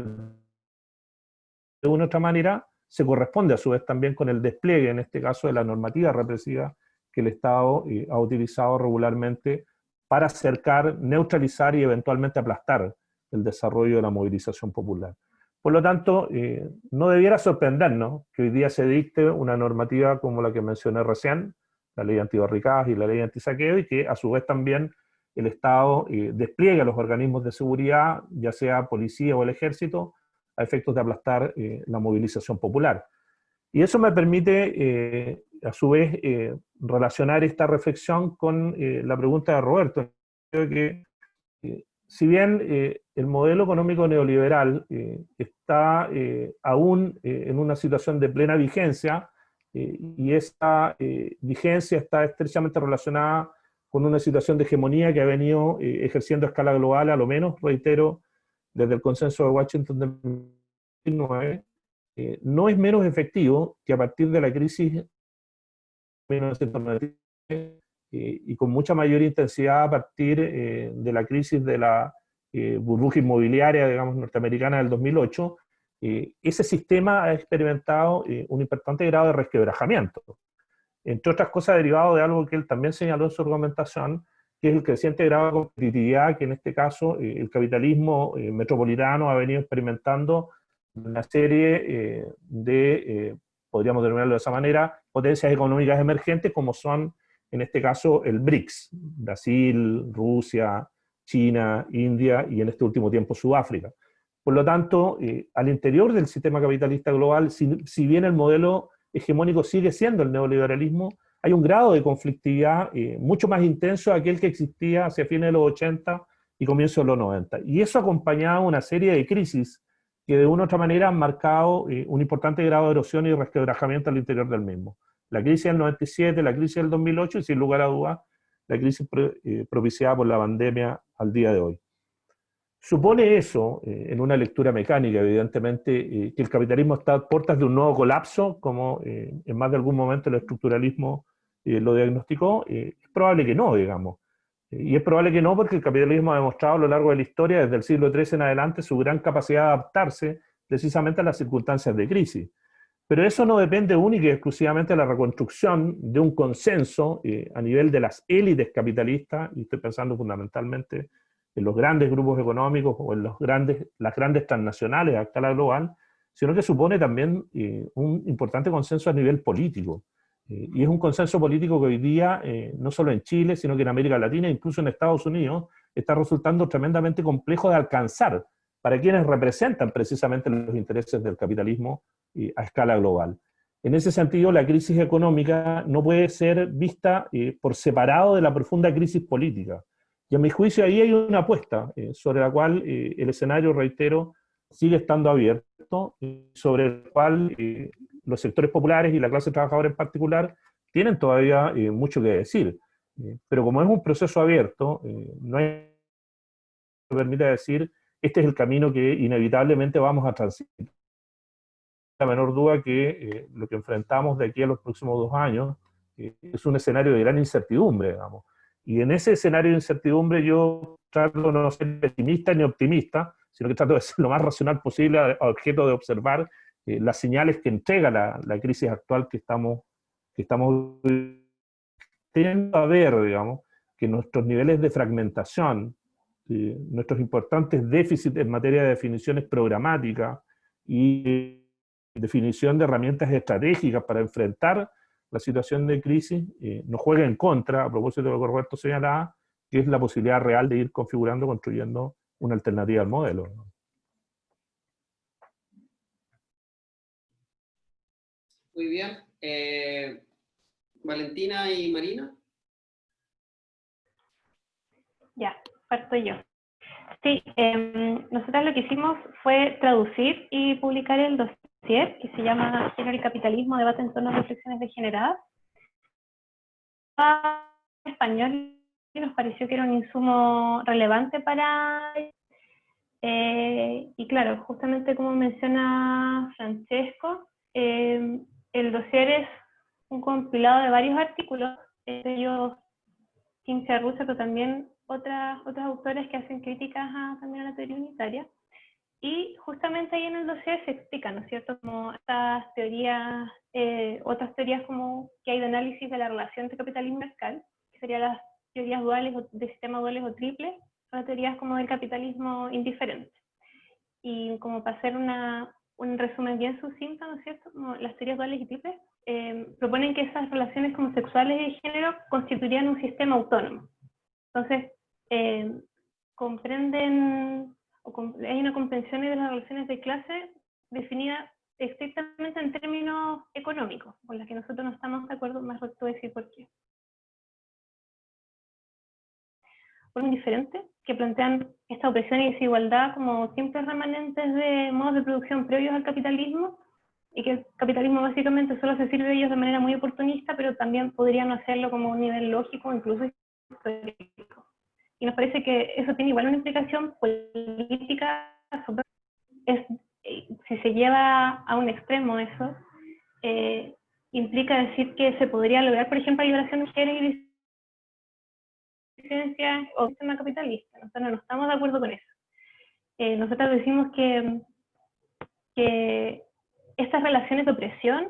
una u otra manera, se corresponde a su vez también con el despliegue, en este caso, de la normativa represiva que el Estado ha utilizado regularmente para acercar, neutralizar y eventualmente aplastar el desarrollo de la movilización popular. Por lo tanto, no debiera sorprendernos que hoy día se dicte una normativa como la que mencioné recién, la ley antibarricadas y la ley antisaqueo, y que a su vez también el Estado despliegue a los organismos de seguridad, ya sea policía o el ejército, a efectos de aplastar la movilización popular. Y eso me permite, a su vez, relacionar esta reflexión con la pregunta de Roberto. Creo que, si bien el modelo económico neoliberal está aún en una situación de plena vigencia, y esa vigencia está estrechamente relacionada con una situación de hegemonía que ha venido ejerciendo a escala global, a lo menos, reitero, desde el consenso de Washington del 2009, no es menos efectivo que a partir de la crisis de 1990 y con mucha mayor intensidad a partir de la crisis de la burbuja inmobiliaria, digamos, norteamericana del 2008, ese sistema ha experimentado un importante grado de resquebrajamiento. Entre otras cosas derivado de algo que él también señaló en su argumentación, que es el creciente grado de competitividad que en este caso el capitalismo metropolitano ha venido experimentando una serie podríamos denominarlo de esa manera, potencias económicas emergentes como son, en este caso, el BRICS, Brasil, Rusia, China, India y en este último tiempo Sudáfrica. Por lo tanto, al interior del sistema capitalista global, si bien el modelo hegemónico sigue siendo el neoliberalismo, hay un grado de conflictividad mucho más intenso de aquel que existía hacia fines de los 80 y comienzos de los 90. Y eso acompañaba una serie de crisis que de una u otra manera han marcado un importante grado de erosión y resquebrajamiento al interior del mismo. La crisis del 97, la crisis del 2008 y sin lugar a dudas la crisis propiciada por la pandemia al día de hoy. Supone eso, en una lectura mecánica, evidentemente, que el capitalismo está a puertas de un nuevo colapso, como en más de algún momento el estructuralismo lo diagnosticó. Es probable que no, digamos. Y es probable que no porque el capitalismo ha demostrado a lo largo de la historia, desde el siglo XIII en adelante, su gran capacidad de adaptarse precisamente a las circunstancias de crisis. Pero eso no depende única y exclusivamente de la reconstrucción de un consenso a nivel de las élites capitalistas, y estoy pensando fundamentalmente en los grandes grupos económicos o en las grandes transnacionales a escala global, sino que supone también un importante consenso a nivel político. Y es un consenso político que hoy día, no solo en Chile, sino que en América Latina, incluso en Estados Unidos, está resultando tremendamente complejo de alcanzar para quienes representan precisamente los intereses del capitalismo a escala global. En ese sentido, la crisis económica no puede ser vista por separado de la profunda crisis política. Y a mi juicio ahí hay una apuesta sobre la cual el escenario, reitero, sigue estando abierto, sobre el cual los sectores populares y la clase trabajadora en particular tienen todavía mucho que decir. Pero como es un proceso abierto, no hay que permita decir, este es el camino que inevitablemente vamos a transitar. La menor duda que lo que enfrentamos de aquí a los próximos 2 años es un escenario de gran incertidumbre, digamos. Y en ese escenario de incertidumbre yo trato de no ser pesimista ni optimista, sino que trato de ser lo más racional posible a objeto de observar las señales que entrega la crisis actual que estamos teniendo a ver, digamos, que nuestros niveles de fragmentación, nuestros importantes déficits en materia de definiciones programáticas y definición de herramientas estratégicas para enfrentar la situación de crisis, nos juega en contra, a propósito de lo que Roberto señalaba, que es la posibilidad real de ir configurando, construyendo una alternativa al modelo, ¿no? Muy bien. Valentina y Marina. Ya, parto yo. Sí, nosotros lo que hicimos fue traducir y publicar el dossier que se llama Género y Capitalismo, debate en torno a reflexiones degeneradas. En español y nos pareció que era un insumo relevante para... y claro, justamente como menciona Francesco, el dossier es un compilado de varios artículos, entre ellos Ciencia Rusa, pero también otros autores que hacen críticas también a la teoría unitaria. Y justamente ahí en el dossier se explica, ¿no es cierto?, como estas teorías, otras teorías como que hay de análisis de la relación entre capitalismo y mercado, que serían las teorías duales, de sistemas duales o triples, o las teorías como del capitalismo indiferente. Y como para hacer un resumen bien sucinto, ¿no es cierto?, como las teorías duales y triples, proponen que esas relaciones como sexuales y de género constituirían un sistema autónomo. Entonces, comprenden, hay una comprensión de las relaciones de clase definida estrictamente en términos económicos, con las que nosotros no estamos de acuerdo, más recto decir por qué. Por un diferente, que plantean esta opresión y desigualdad como simples remanentes de modos de producción previos al capitalismo, y que el capitalismo básicamente solo se sirve de ellos de manera muy oportunista, pero también podrían hacerlo como un nivel lógico, incluso histórico. Y nos parece que eso tiene igual una implicación política, si se lleva a un extremo eso, implica decir que se podría lograr, por ejemplo, la liberación de mujeres y disidencias o sistema capitalista. Nosotros no estamos de acuerdo con eso. Nosotros decimos que estas relaciones de opresión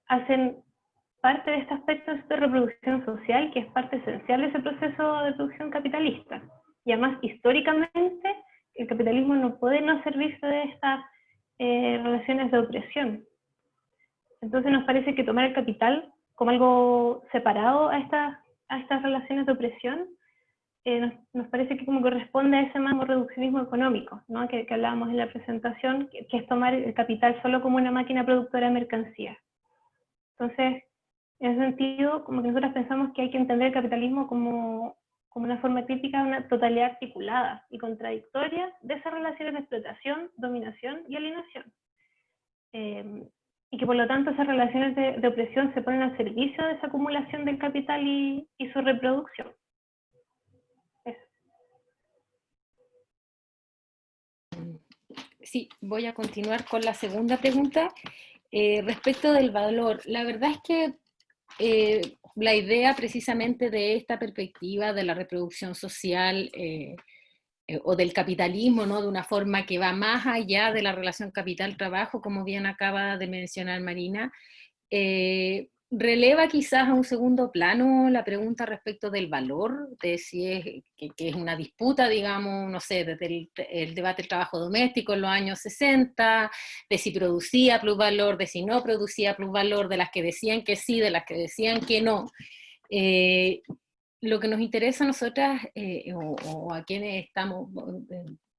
hacen parte de este aspecto de reproducción social, que es parte esencial de ese proceso de producción capitalista. Y además, históricamente, el capitalismo no puede no servirse de estas relaciones de opresión. Entonces nos parece que tomar el capital como algo separado a estas relaciones de opresión, nos parece que como corresponde a ese mismo reduccionismo económico, ¿no?, que hablábamos en la presentación, que es tomar el capital solo como una máquina productora de mercancías. Entonces, en ese sentido, como que nosotros pensamos que hay que entender el capitalismo como una forma crítica de una totalidad articulada y contradictoria de esas relaciones de explotación, dominación y alienación. Y que por lo tanto esas relaciones de opresión se ponen al servicio de esa acumulación del capital y su reproducción. Eso. Sí, voy a continuar con la segunda pregunta. Respecto del valor, la verdad es que la idea precisamente de esta perspectiva de la reproducción social o del capitalismo, ¿no?, de una forma que va más allá de la relación capital-trabajo, como bien acaba de mencionar Marina, releva quizás a un segundo plano la pregunta respecto del valor, de si es, que es una disputa, digamos, no sé, desde el debate del trabajo doméstico en los años 60, de si producía plusvalor, de si no producía plusvalor, de las que decían que sí, de las que decían que no. Lo que nos interesa a nosotras, o a quienes estamos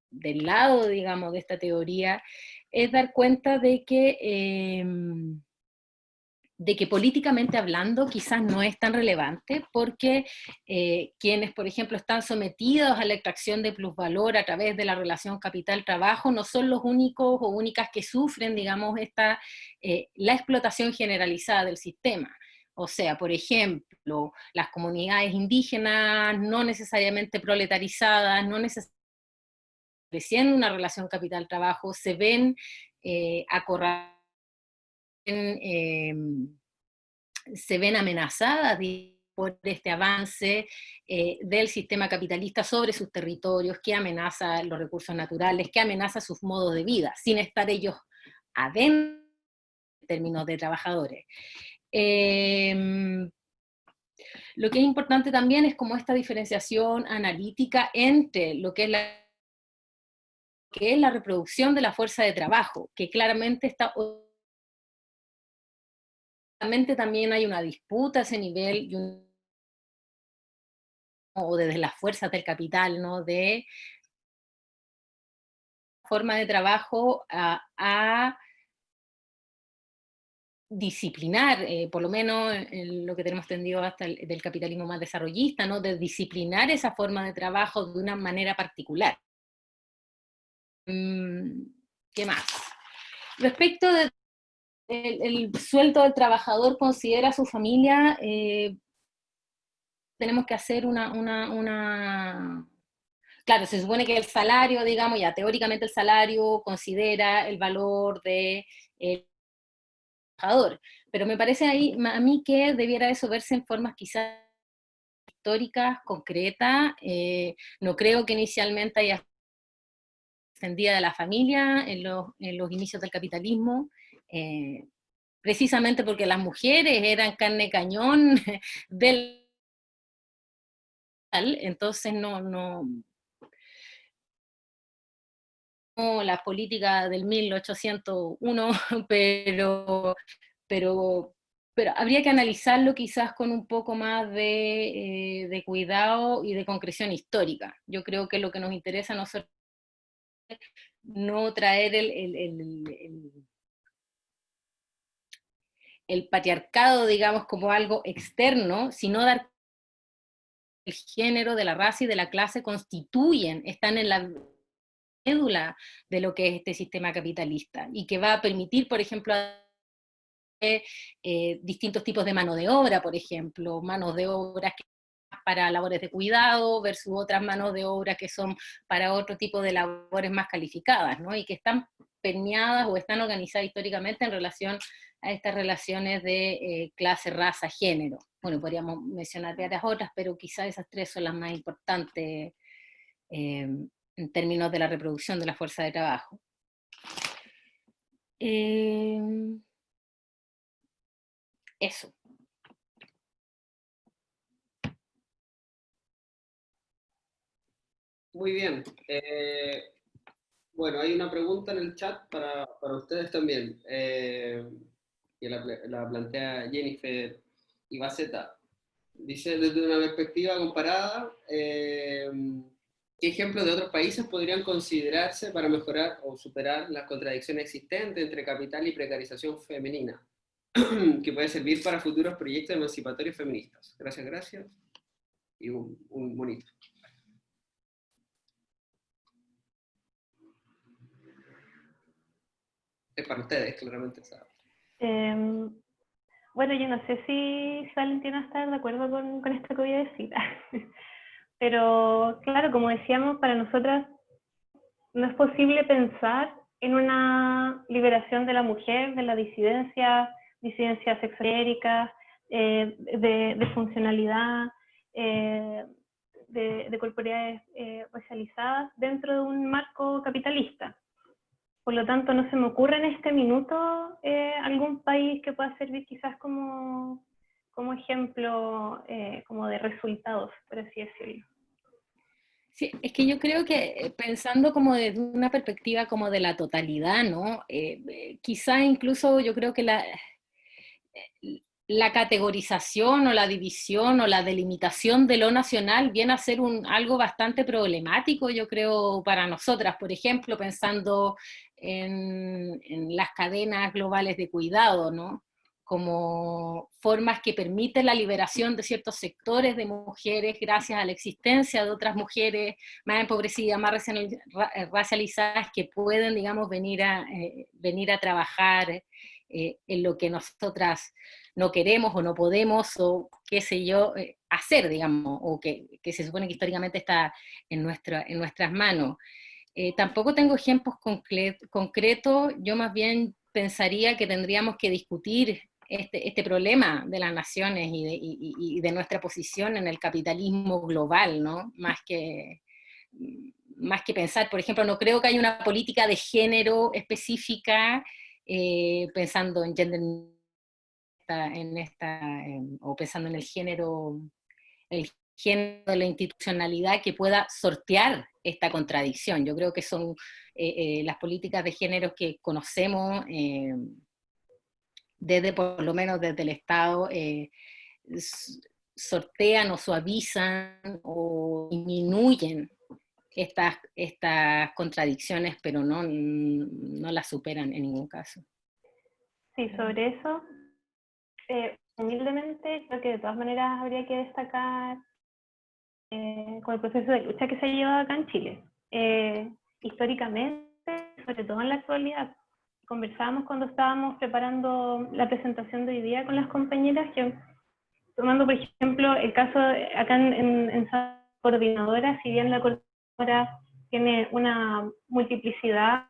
del lado, digamos, de esta teoría, es dar cuenta de que de que políticamente hablando quizás no es tan relevante, porque quienes, por ejemplo, están sometidos a la extracción de plusvalor a través de la relación capital-trabajo no son los únicos o únicas que sufren, digamos, la explotación generalizada del sistema. O sea, por ejemplo, las comunidades indígenas no necesariamente proletarizadas, no necesariamente creciendo una relación capital-trabajo, se ven acorraladas, se ven amenazadas por este avance del sistema capitalista sobre sus territorios, que amenaza los recursos naturales, que amenaza sus modos de vida, sin estar ellos adentro en términos de trabajadores. Lo que es importante también es como esta diferenciación analítica entre lo que es la reproducción de la fuerza de trabajo, que claramente está... También hay una disputa a ese nivel, o desde las fuerzas del capital, ¿no? De forma de trabajo a disciplinar, por lo menos en lo que tenemos entendido hasta del capitalismo más desarrollista, ¿no? De disciplinar esa forma de trabajo de una manera particular. ¿Qué más? Respecto del sueldo del trabajador, considera a su familia, tenemos que hacer Claro, se supone que el salario, digamos, ya teóricamente el salario considera el valor del trabajador, pero me parece a mí que debiera eso verse en formas quizás históricas, concretas. No creo que inicialmente haya extendida de la familia en los inicios del capitalismo, precisamente porque las mujeres eran carne cañón del... Entonces no la política del 1801, pero habría que analizarlo quizás con un poco más de cuidado y de concreción histórica. Yo creo que lo que nos interesa a nosotros es no traer el patriarcado, digamos, como algo externo, sino dar el género, de la raza y de la clase están en la médula de lo que es este sistema capitalista, y que va a permitir, por ejemplo, distintos tipos de mano de obra, por ejemplo, manos de obra que para labores de cuidado versus otras manos de obra que son para otro tipo de labores más calificadas, ¿no? Y que están permeadas o están organizadas históricamente en relación a estas relaciones de clase, raza, género. Bueno, podríamos mencionar varias otras, pero quizás esas tres son las más importantes en términos de la reproducción de la fuerza de trabajo. Eso. Muy bien. Bueno, hay una pregunta en el chat para ustedes también, que la plantea Jennifer Ibaceta. Dice, desde una perspectiva comparada, ¿qué ejemplos de otros países podrían considerarse para mejorar o superar las contradicciones existentes entre capital y precarización femenina, que puede servir para futuros proyectos emancipatorios feministas? Gracias, gracias. Y un bonito. Es para ustedes, claramente. Bueno, yo no sé si Valentina está de acuerdo con esto que voy a decir. Pero claro, como decíamos, para nosotras no es posible pensar en una liberación de la mujer, de la disidencia sexogenérica, de funcionalidad, de corporalidades racializadas dentro de un marco capitalista. Por lo tanto, no se me ocurre en este minuto algún país que pueda servir quizás como ejemplo como de resultados, por así decirlo. Sí, es que yo creo que pensando como desde una perspectiva como de la totalidad, ¿no? Quizá incluso yo creo que la categorización o la división o la delimitación de lo nacional viene a ser algo bastante problemático, yo creo, para nosotras. Por ejemplo, pensando en las cadenas globales de cuidado, ¿no? como formas que permiten la liberación de ciertos sectores de mujeres gracias a la existencia de otras mujeres más empobrecidas, más racializadas, que pueden, digamos, venir a trabajar en lo que nosotras no queremos o no podemos, o qué sé yo, hacer, digamos, o que se supone que históricamente está en nuestras manos. Tampoco tengo ejemplos concretos, yo más bien pensaría que tendríamos que discutir este problema de las naciones y de nuestra posición en el capitalismo global, ¿no? Más que pensar, por ejemplo, no creo que haya una política de género específica, pensando en gender, o pensando en el género de la institucionalidad que pueda sortear esta contradicción. Yo creo que son las políticas de género que conocemos, por lo menos desde el Estado, sortean o suavizan o disminuyen estas contradicciones, pero no las superan en ningún caso. Sí, sobre eso, humildemente, creo que de todas maneras habría que destacar con el proceso de lucha que se ha llevado acá en Chile. Históricamente, sobre todo en la actualidad, conversábamos cuando estábamos preparando la presentación de hoy día con las compañeras, que tomando por ejemplo el caso acá en coordinadora, si bien la coordinadora tiene una multiplicidad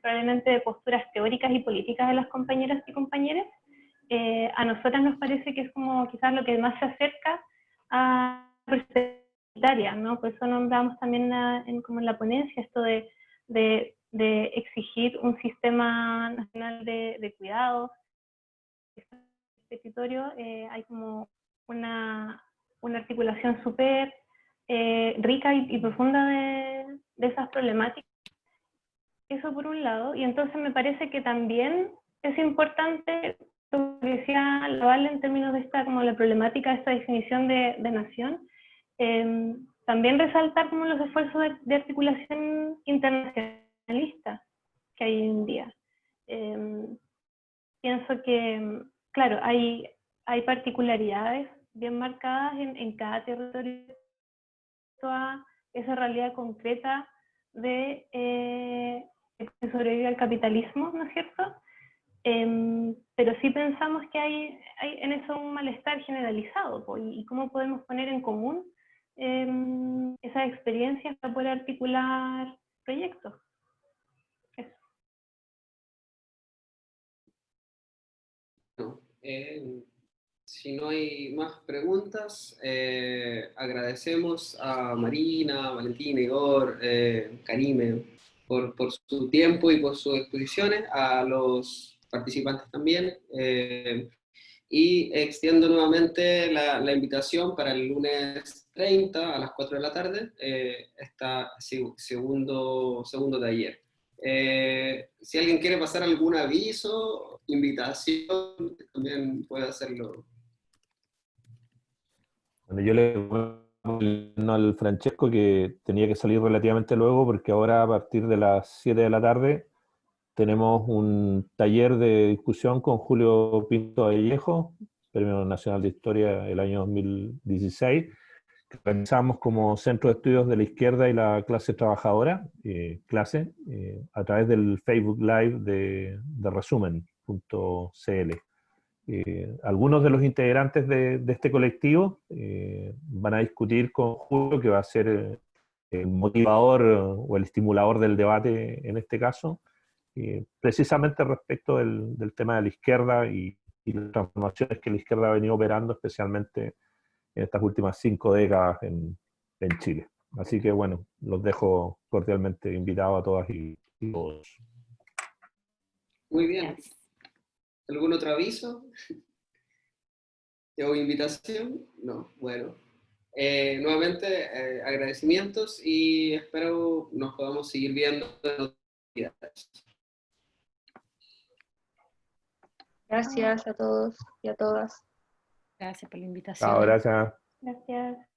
probablemente de posturas teóricas y políticas de las compañeras y compañeros, a nosotras nos parece que es como quizás lo que más se acerca a la perspectiva, ¿no? Por eso nombramos también como en la ponencia esto de exigir un sistema nacional de cuidados. En este territorio hay como una articulación súper rica y profunda de esas problemáticas. Eso por un lado, y entonces me parece que también es importante, como decía la Vale, en términos de esta, como la problemática de esta definición de nación, también resaltar como los esfuerzos de articulación internacionalista que hay hoy en día. Pienso que, claro, hay particularidades bien marcadas en cada territorio, toda esa realidad concreta de que sobrevive al capitalismo, ¿no es cierto? Pero sí pensamos que hay en eso un malestar generalizado, y cómo podemos poner en común esas experiencias para poder articular proyectos. Eso. No, si no hay más preguntas, agradecemos a Marina, Valentina, Igor, Karime por su tiempo y por sus exposiciones, a los participantes también, y extiendo nuevamente la invitación para el lunes 30 a las 4 de la tarde, segundo taller. Si alguien quiere pasar algún aviso, invitación, también puede hacerlo. Bueno, yo le comento al Francesco que tenía que salir relativamente luego, porque ahora a partir de las 7 de la tarde tenemos un taller de discusión con Julio Pinto Vallejo, Premio Nacional de Historia del año 2016, que realizamos como Centro de Estudios de la Izquierda y la Clase Trabajadora, a través del Facebook Live de resumen.cl. Algunos de los integrantes de este colectivo van a discutir con Julio, que va a ser el motivador o el estimulador del debate en este caso, precisamente respecto del tema de la izquierda y las transformaciones que la izquierda ha venido operando, especialmente en estas últimas 5 décadas en Chile. Así que bueno, los dejo cordialmente invitados a todas y todos. Muy bien. ¿Algún otro aviso? ¿O invitación? No, bueno. Nuevamente, agradecimientos y espero nos podamos seguir viendo en otras actividades. Gracias a todos y a todas. Gracias por la invitación. Chao, gracias. Gracias.